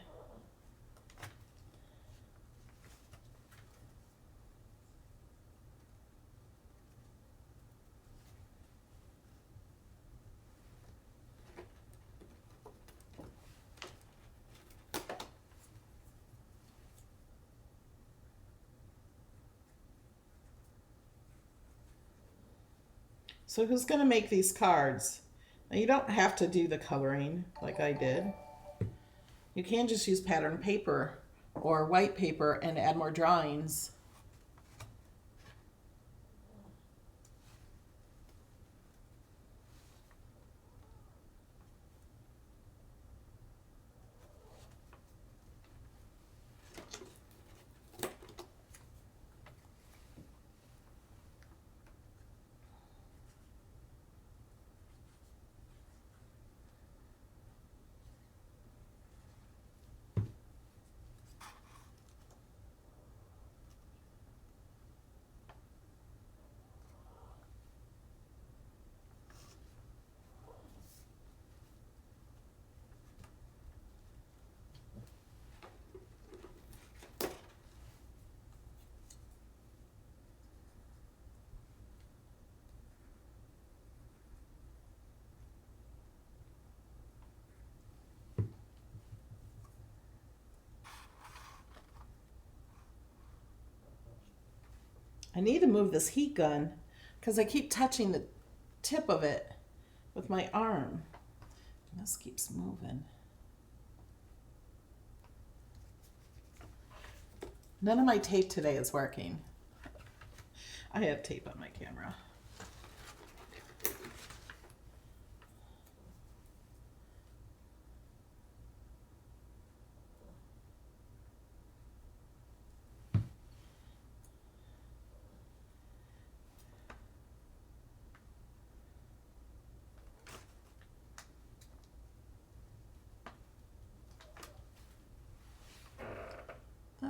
So who's going to make these cards? Now you don't have to do the coloring like I did. You can just use pattern paper or white paper and add more drawings. I need to move this heat gun because I keep touching the tip of it with my arm. And this keeps moving. None of my tape today is working. I have tape on my camera.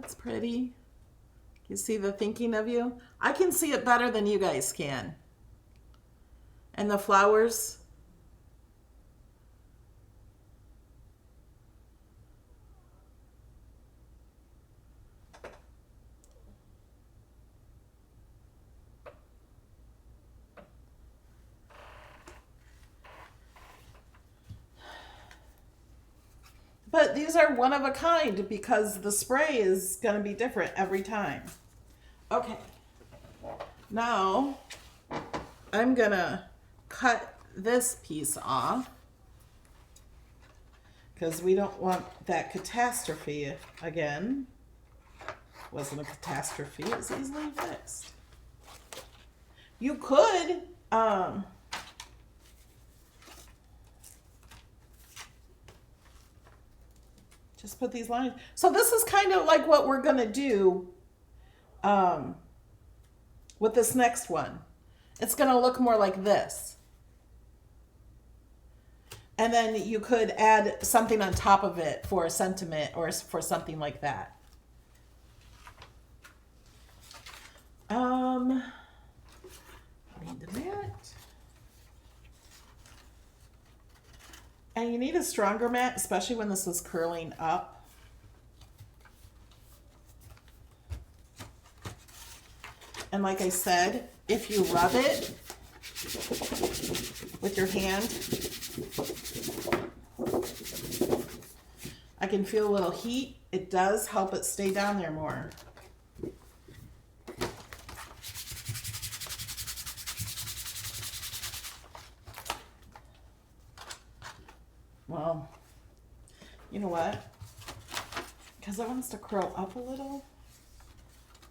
That's pretty. You see the thinking of you? I can see it better than you guys can. And the flowers. But these are one of a kind because the spray is going to be different every time. Okay. Now, I'm going to cut this piece off because we don't want that catastrophe again. Wasn't a catastrophe. It was easily fixed. You could... just put these lines. So this is kind of like what we're going to do with this next one. It's going to look more like this. And then you could add something on top of it for a sentiment or for something like that. Need the mat. And you need a stronger mat, especially when this is curling up. And like I said, if you rub it with your hand, I can feel a little heat. It does help it stay down there more. Well, you know what? Because I want us to curl up a little,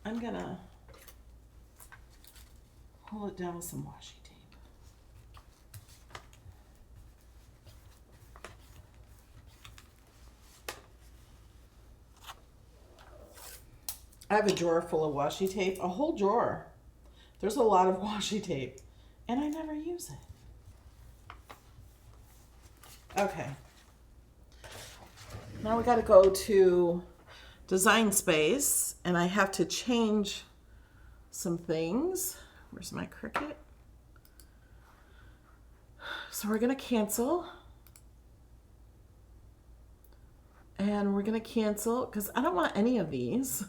I'm going to hold it down with some washi tape. I have a drawer full of washi tape, a whole drawer. There's a lot of washi tape, and I never use it. Okay. Now we got to go to Design Space, and I have to change some things. Where's my Cricut? So we're going to cancel. And we're going to cancel because I don't want any of these.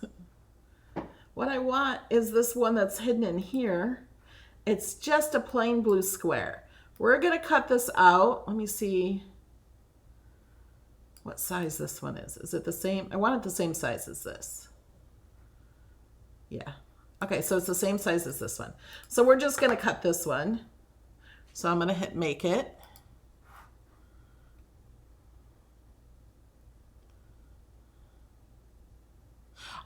What I want is this one that's hidden in here. It's just a plain blue square. We're going to cut this out. Let me see what size this one is. Is it the same? I want it the same size as this. Yeah. Okay, so it's the same size as this one. So we're just going to cut this one. So I'm going to hit make it.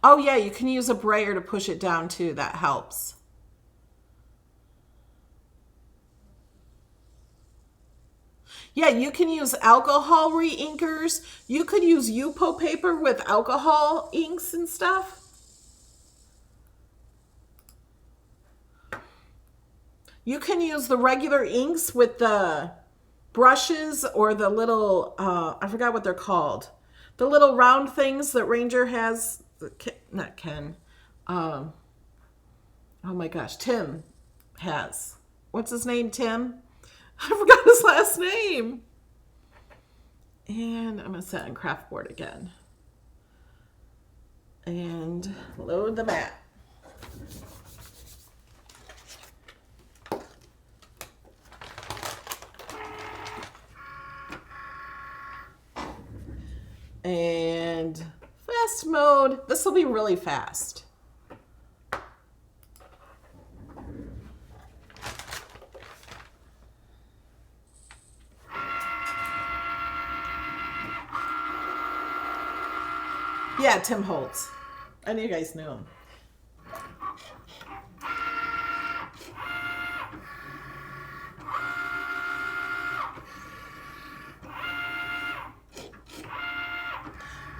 Oh yeah, you can use a brayer to push it down too. That helps. Yeah, you can use alcohol re-inkers. You could use Yupo paper with alcohol inks and stuff. You can use the regular inks with the brushes or the little, I forgot what they're called. The little round things that Ranger has, not Ken, oh my gosh, Tim has. What's his name, Tim? I forgot his last name. And I'm going to set on craft board again. And load the mat. And fast mode. This will be really fast. Yeah, Tim Holtz. I knew you guys knew him.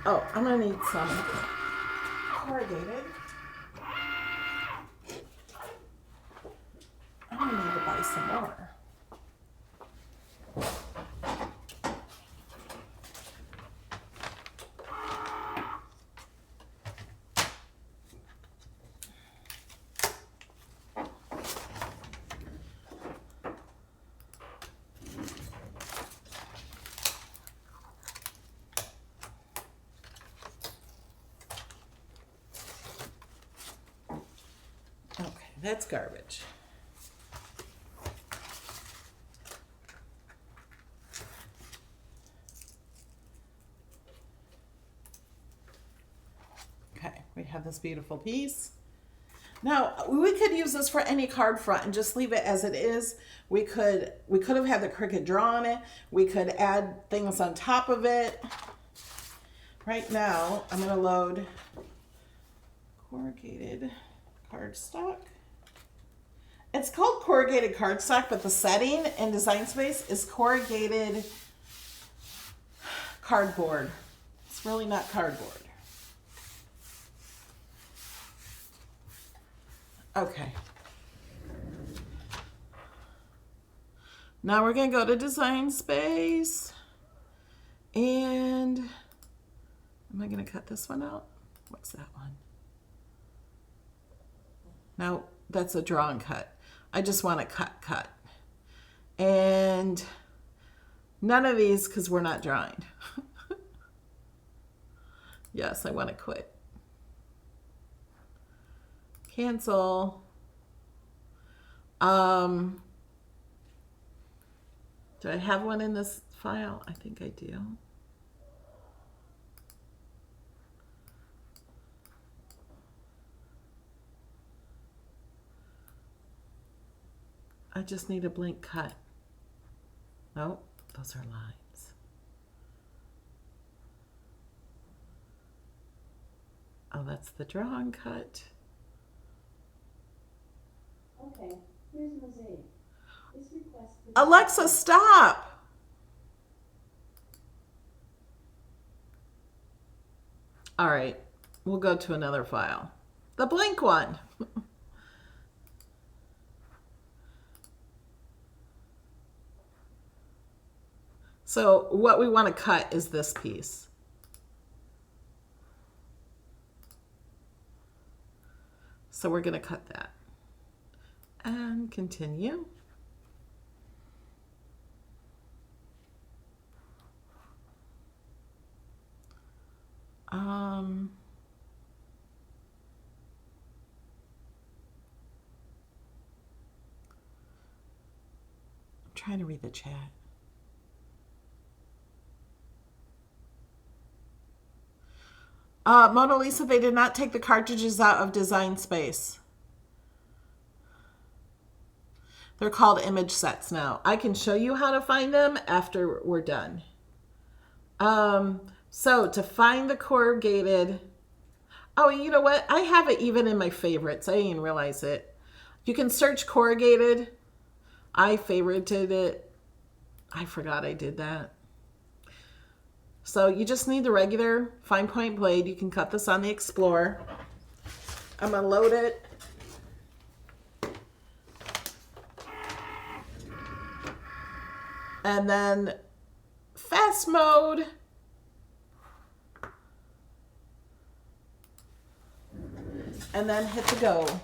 Oh, I'm gonna need some corrugated. I'm gonna need to buy some more. That's garbage. Okay, we have this beautiful piece. Now, we could use this for any card front and just leave it as it is. We could have had the Cricut draw on it. We could add things on top of it. Right now, I'm going to load corrugated cardstock. It's called corrugated cardstock, but the setting in Design Space is corrugated cardboard. It's really not cardboard. Okay. Now we're going to go to Design Space. And am I going to cut this one out? What's that one? No, that's a draw and cut. I just want to cut. And none of these because we're not drawing. Yes, I want to quit. Cancel. Do I have one in this file? I think I do. I just need a blank cut. Nope, those are lines. Oh, that's the draw and cut. Okay, here's Mosaic. This request for Alexa, stop! All right, we'll go to another file. The blank one. So what we want to cut is this piece. So we're going to cut that. And continue. I'm trying to read the chat. Mona Lisa, they did not take the cartridges out of Design Space. They're called image sets now. I can show you how to find them after we're done. So to find the corrugated, oh, you know what? I have it even in my favorites. I didn't even realize it. You can search corrugated. I favorited it. I forgot I did that. So you just need the regular fine point blade. You can cut this on the Explorer. I'm gonna load it. And then fast mode. And then hit the go.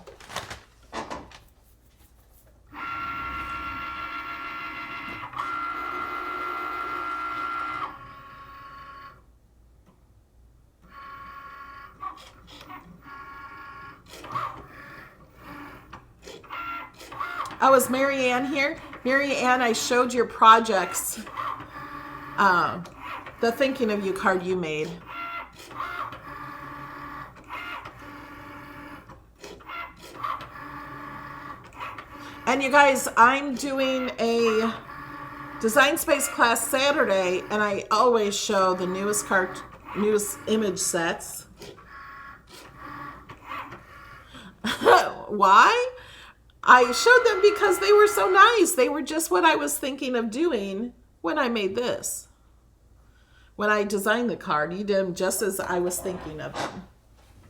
Oh, is Mary Ann here? Mary Ann, I showed your projects. The Thinking of You card you made. And you guys, I'm doing a Design Space class Saturday, and I always show the newest image sets. Why? I showed them because they were so nice. They were just what I was thinking of doing when I made this. When I designed the card, you did them just as I was thinking of them.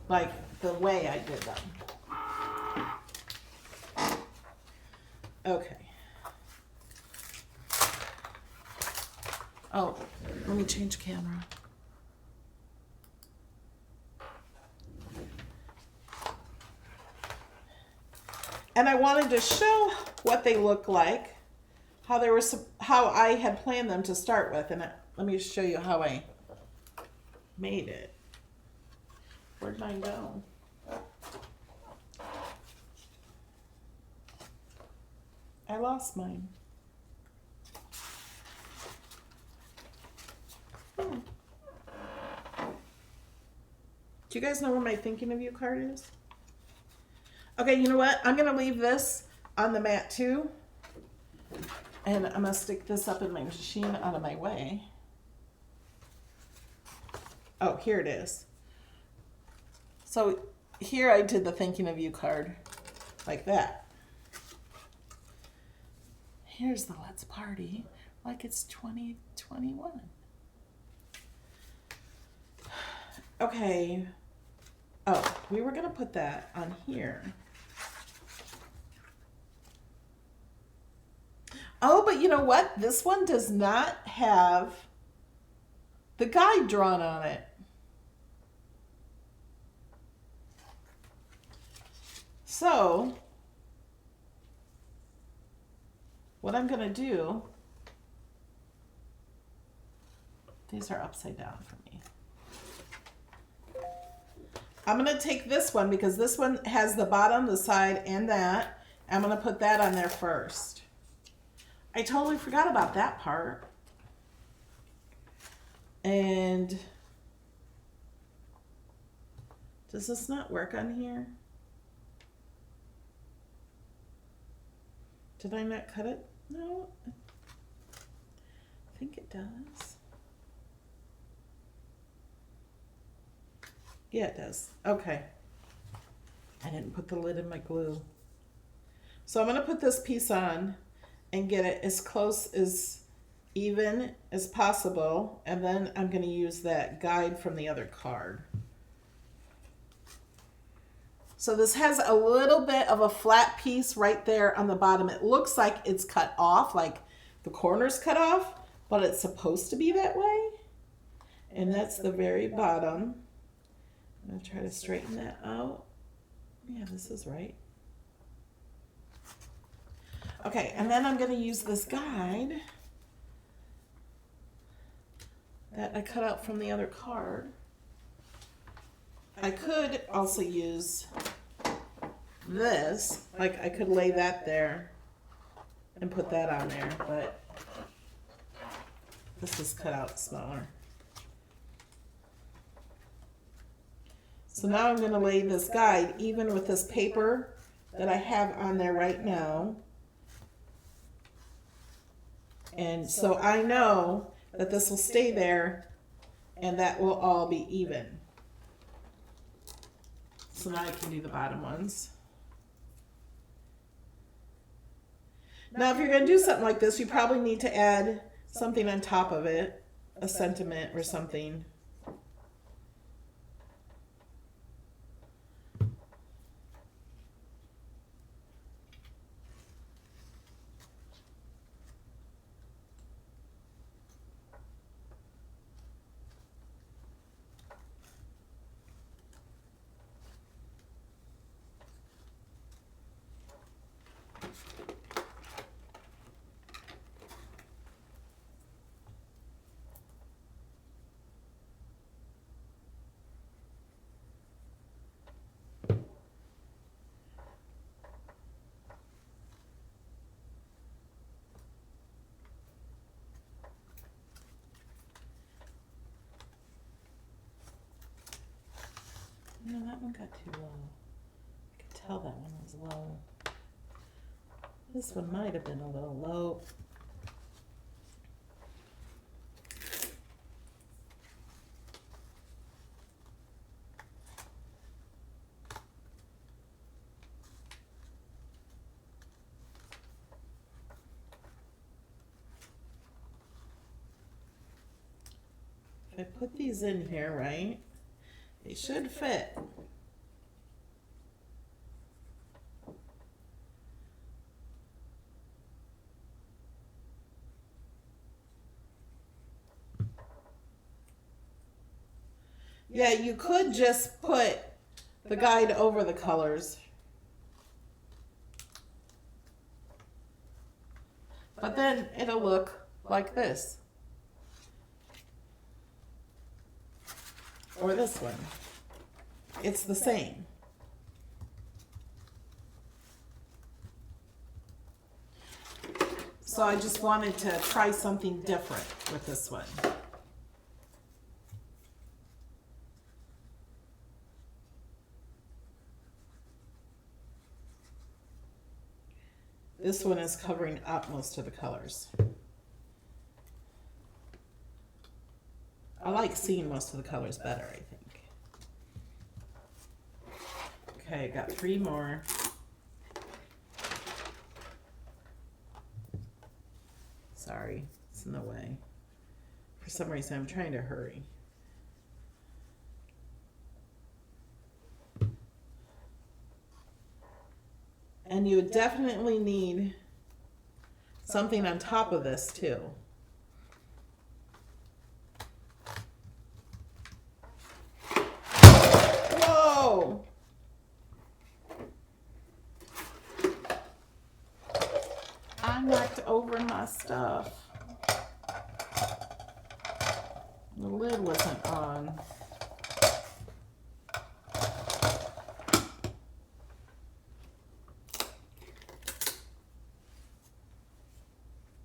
Like the way I did them. Okay. Oh, let me change camera. And I wanted to show what they look like, how I had planned them to start with. And let me show you how I made it. Where'd mine go? I lost mine. Do you guys know where my thinking of you card is? Okay, you know what? I'm going to leave this on the mat too. And I'm going to stick this up in my machine out of my way. Oh, here it is. So here I did the thinking of you card like that. Here's the let's party like it's 2021. Okay. Oh, we were going to put that on here. Oh, but you know what? This one does not have the guide drawn on it. So, what I'm going to do, these are upside down for me. I'm going to take this one because this one has the bottom, the side, and that. I'm going to put that on there first. I totally forgot about that part. And does this not work on here? Did I not cut it? No. I think it does. Yeah, it does. Okay. I didn't put the lid in my glue. So I'm going to put this piece on and get it as close as even as possible. And then I'm going to use that guide from the other card. So this has a little bit of a flat piece right there on the bottom. It looks like it's cut off, like the corner's cut off, but it's supposed to be that way. And that's the very bottom. I'm going to try to straighten that out. Yeah, this is right. Okay, and then I'm going to use this guide that I cut out from the other card. I could also use this, like I could lay that there and put that on there, but this is cut out smaller. So now I'm going to lay this guide even with this paper that I have on there right now. And so I know that this will stay there and that will all be even. So now I can do the bottom ones. Now if you're going to do something like this, you probably need to add something on top of it, a sentiment or something. No, that one got too low. I could tell that one was low. This one might have been a little low. If I put these in here, right? They should fit. Yeah, you could just put the guide over the colors. But then it'll look like this. Or this one. It's the same. So I just wanted to try something different with this one. This one is covering up most of the colors. I like seeing most of the colors better, I think. Okay, got 3 more. Sorry, it's in the way. For some reason, I'm trying to hurry. And you would definitely need something on top of this too. Whoa! I knocked over my stuff. The lid wasn't on.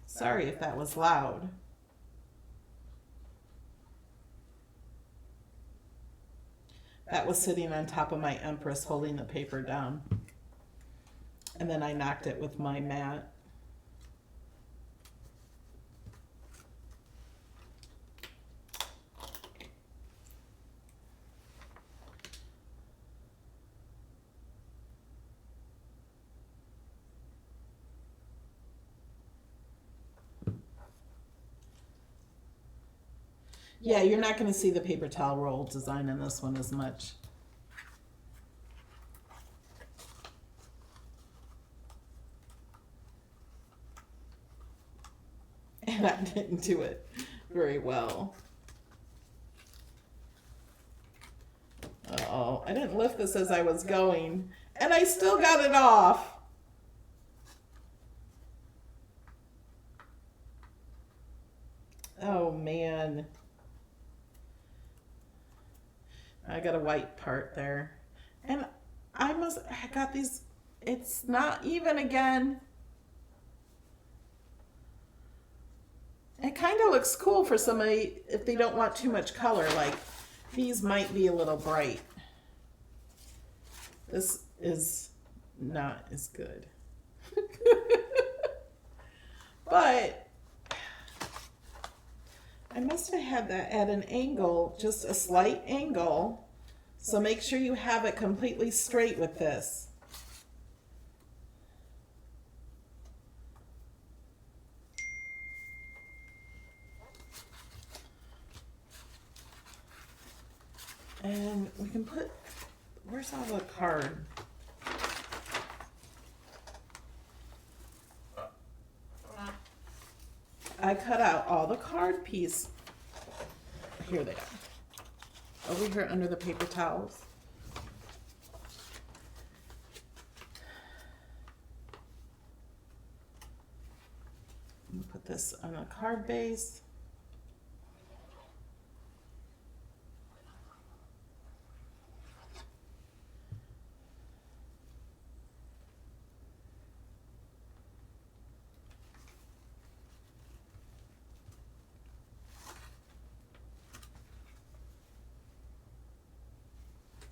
Sorry if that was loud. That was sitting on top of my Empress holding the paper down. And then I knocked it with my mat. Yeah, you're not going to see the paper towel roll design in this one as much. And I didn't do it very well. Uh-oh, I didn't lift this as I was going, and I still got it off. Oh, man. I got a white part there. And I got these, it's not even again. It kind of looks cool for somebody if they don't want too much color. Like, these might be a little bright. This is not as good. But I must have had that at an angle, just a slight angle. So make sure you have it completely straight with this. And we can put, where's all the card? I cut out all the card piece. Here they are. Over here under the paper towels. Put this on a card base.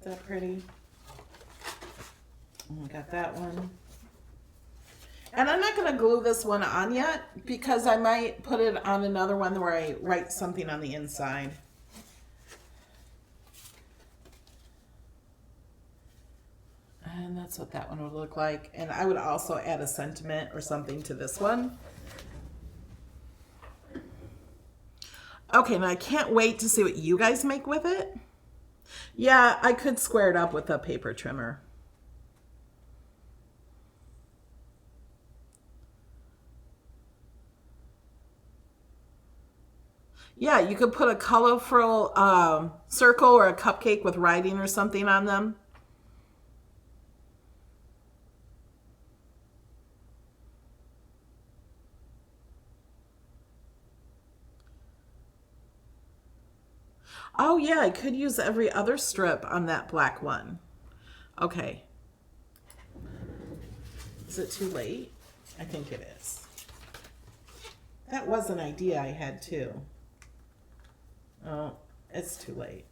Is that pretty? I got that one. And I'm not going to glue this one on yet because I might put it on another one where I write something on the inside. And that's what that one would look like. And I would also add a sentiment or something to this one. Okay, now I can't wait to see what you guys make with it. Yeah, I could square it up with a paper trimmer. Yeah, you could put a colorful circle or a cupcake with writing or something on them. Oh yeah, I could use every other strip on that black one. Okay. Is it too late? I think it is. That was an idea I had too. Oh, it's too late.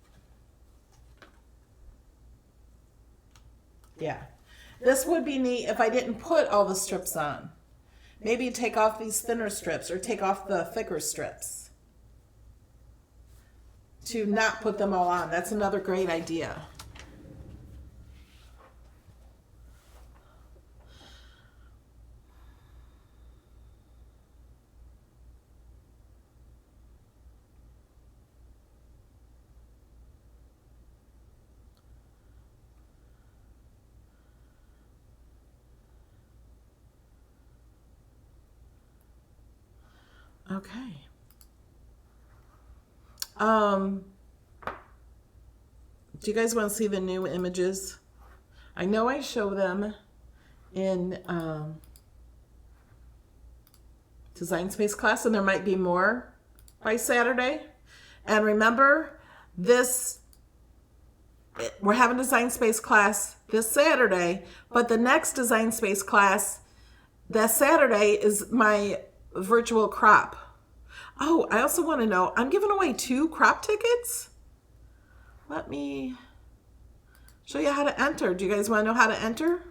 Yeah. This would be neat if I didn't put all the strips on. Maybe take off these thinner strips or take off the thicker strips to not put them all on. That's another great idea. Okay. Do you guys want to see the new images? I know I show them in Design Space class, and there might be more by Saturday. And remember, we're having Design Space class this Saturday, but the next Design Space class that Saturday is my virtual crop. Oh, I also want to know, I'm giving away 2 crop tickets. Let me show you how to enter. Do you guys want to know how to enter?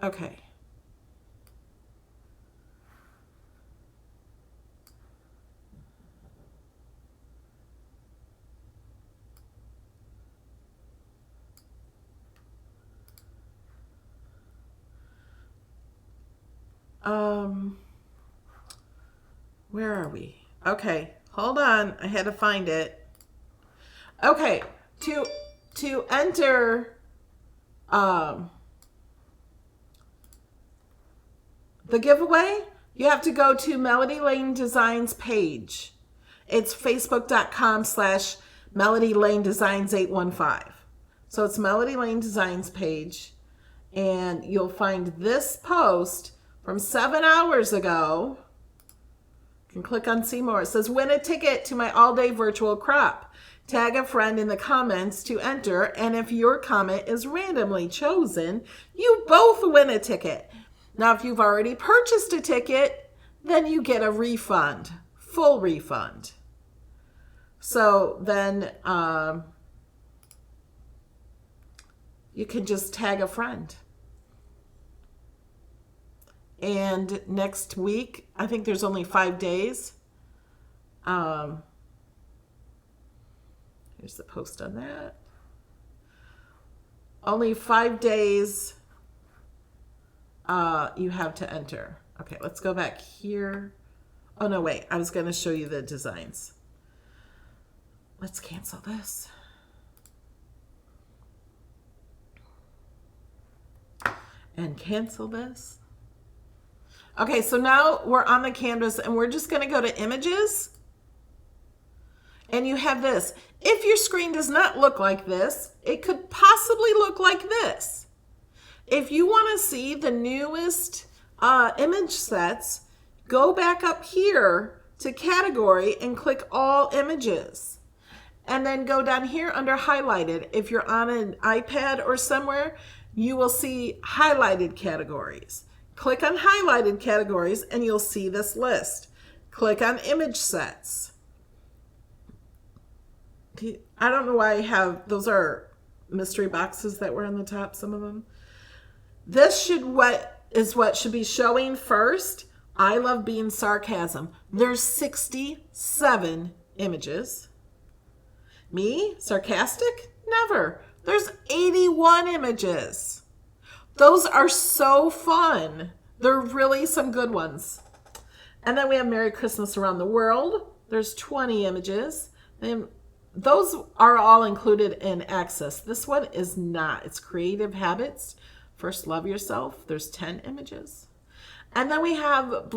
Okay. Where are we? Okay, hold on. I had to find it. Okay, to enter the giveaway, you have to go to Melody Lane Designs page. It's facebook.com/Melody Lane Designs 815. So it's Melody Lane Designs page, and you'll find this post from 7 hours ago. You can click on see more. It says win a ticket to my all-day virtual crop. Tag a friend in the comments to enter, and if your comment is randomly chosen, you both win a ticket. Now, if you've already purchased a ticket, then you get a refund, full refund. So then you can just tag a friend. And next week, I think there's only 5 days. Here's the post on that. Only 5 days you have to enter. Okay, let's go back here. Oh, no, wait. I was going to show you the designs. Let's cancel this. And cancel this. Okay, so now we're on the canvas and we're just going to go to images. And you have this. If your screen does not look like this, it could possibly look like this. If you want to see the newest image sets, go back up here to category and click all images. And then go down here under highlighted. If you're on an iPad or somewhere, you will see highlighted categories. Click on highlighted categories and you'll see this list. Click on image sets. I don't know why I have, those are mystery boxes that were on the top, some of them. This is what should be showing first. I love being sarcasm. There's 67 images. Me, sarcastic? Never. There's 81 images. Those are so fun. They're really some good ones. And then we have Merry Christmas Around the World. There's 20 images. And those are all included in Access. This one is not. It's Creative Habits. First Love Yourself. There's 10 images. And then we have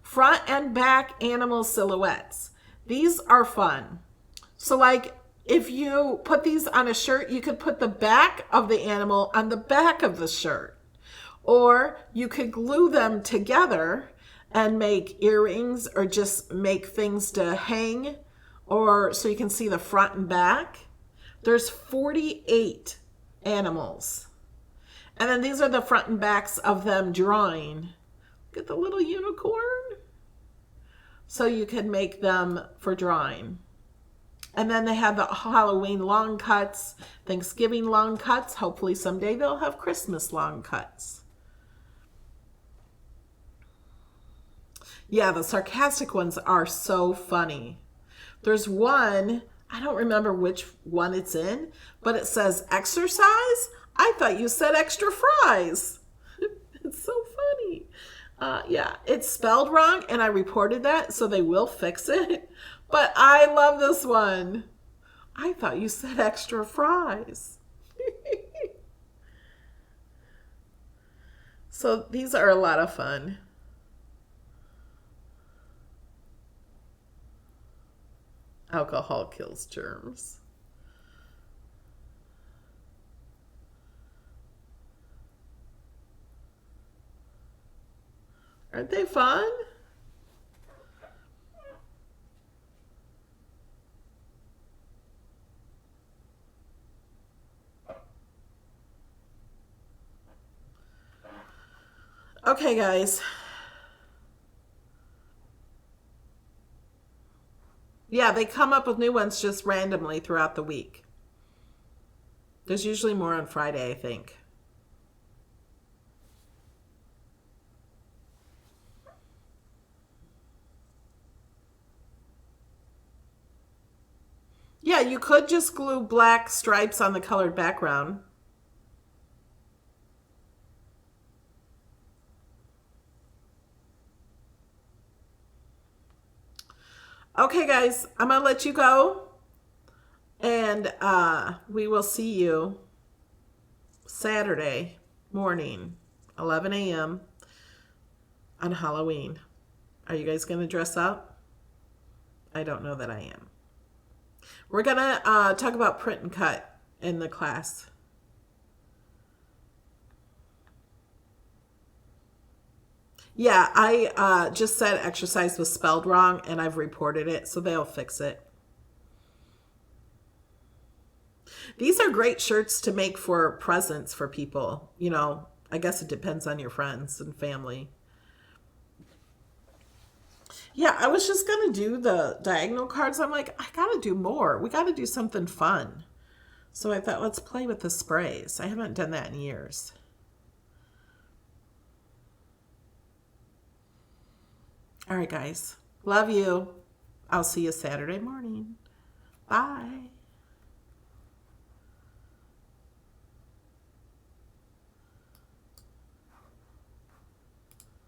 front and back animal silhouettes. These are fun. So like, if you put these on a shirt, you could put the back of the animal on the back of the shirt. Or you could glue them together and make earrings or just make things to hang, or so you can see the front and back. There's 48 animals. And then these are the front and backs of them drawing. Look at the little unicorn. So you can make them for drawing. And then they have the Halloween long cuts, Thanksgiving long cuts. Hopefully someday they'll have Christmas long cuts. Yeah, the sarcastic ones are so funny. There's one, I don't remember which one it's in, but it says exercise. I thought you said extra fries. It's so funny. Yeah, it's spelled wrong, and I reported that, so they will fix it. But I love this one. I thought you said extra fries. So these are a lot of fun. Alcohol kills germs. Aren't they fun? Okay, guys. Yeah, they come up with new ones just randomly throughout the week. There's usually more on Friday, I think. Yeah, you could just glue black stripes on the colored background. Okay, guys, I'm going to let you go. And we will see you Saturday morning, 11 a.m. on Halloween. Are you guys going to dress up? I don't know that I am. We're going to talk about print and cut in the class. Yeah, I just said exercise was spelled wrong, and I've reported it, so they'll fix it. These are great shirts to make for presents for people. You know, I guess it depends on your friends and family. Yeah, I was just going to do the diagonal cards. I'm like, I got to do more. We got to do something fun. So I thought, let's play with the sprays. I haven't done that in years. All right, guys. Love you. I'll see you Saturday morning. Bye.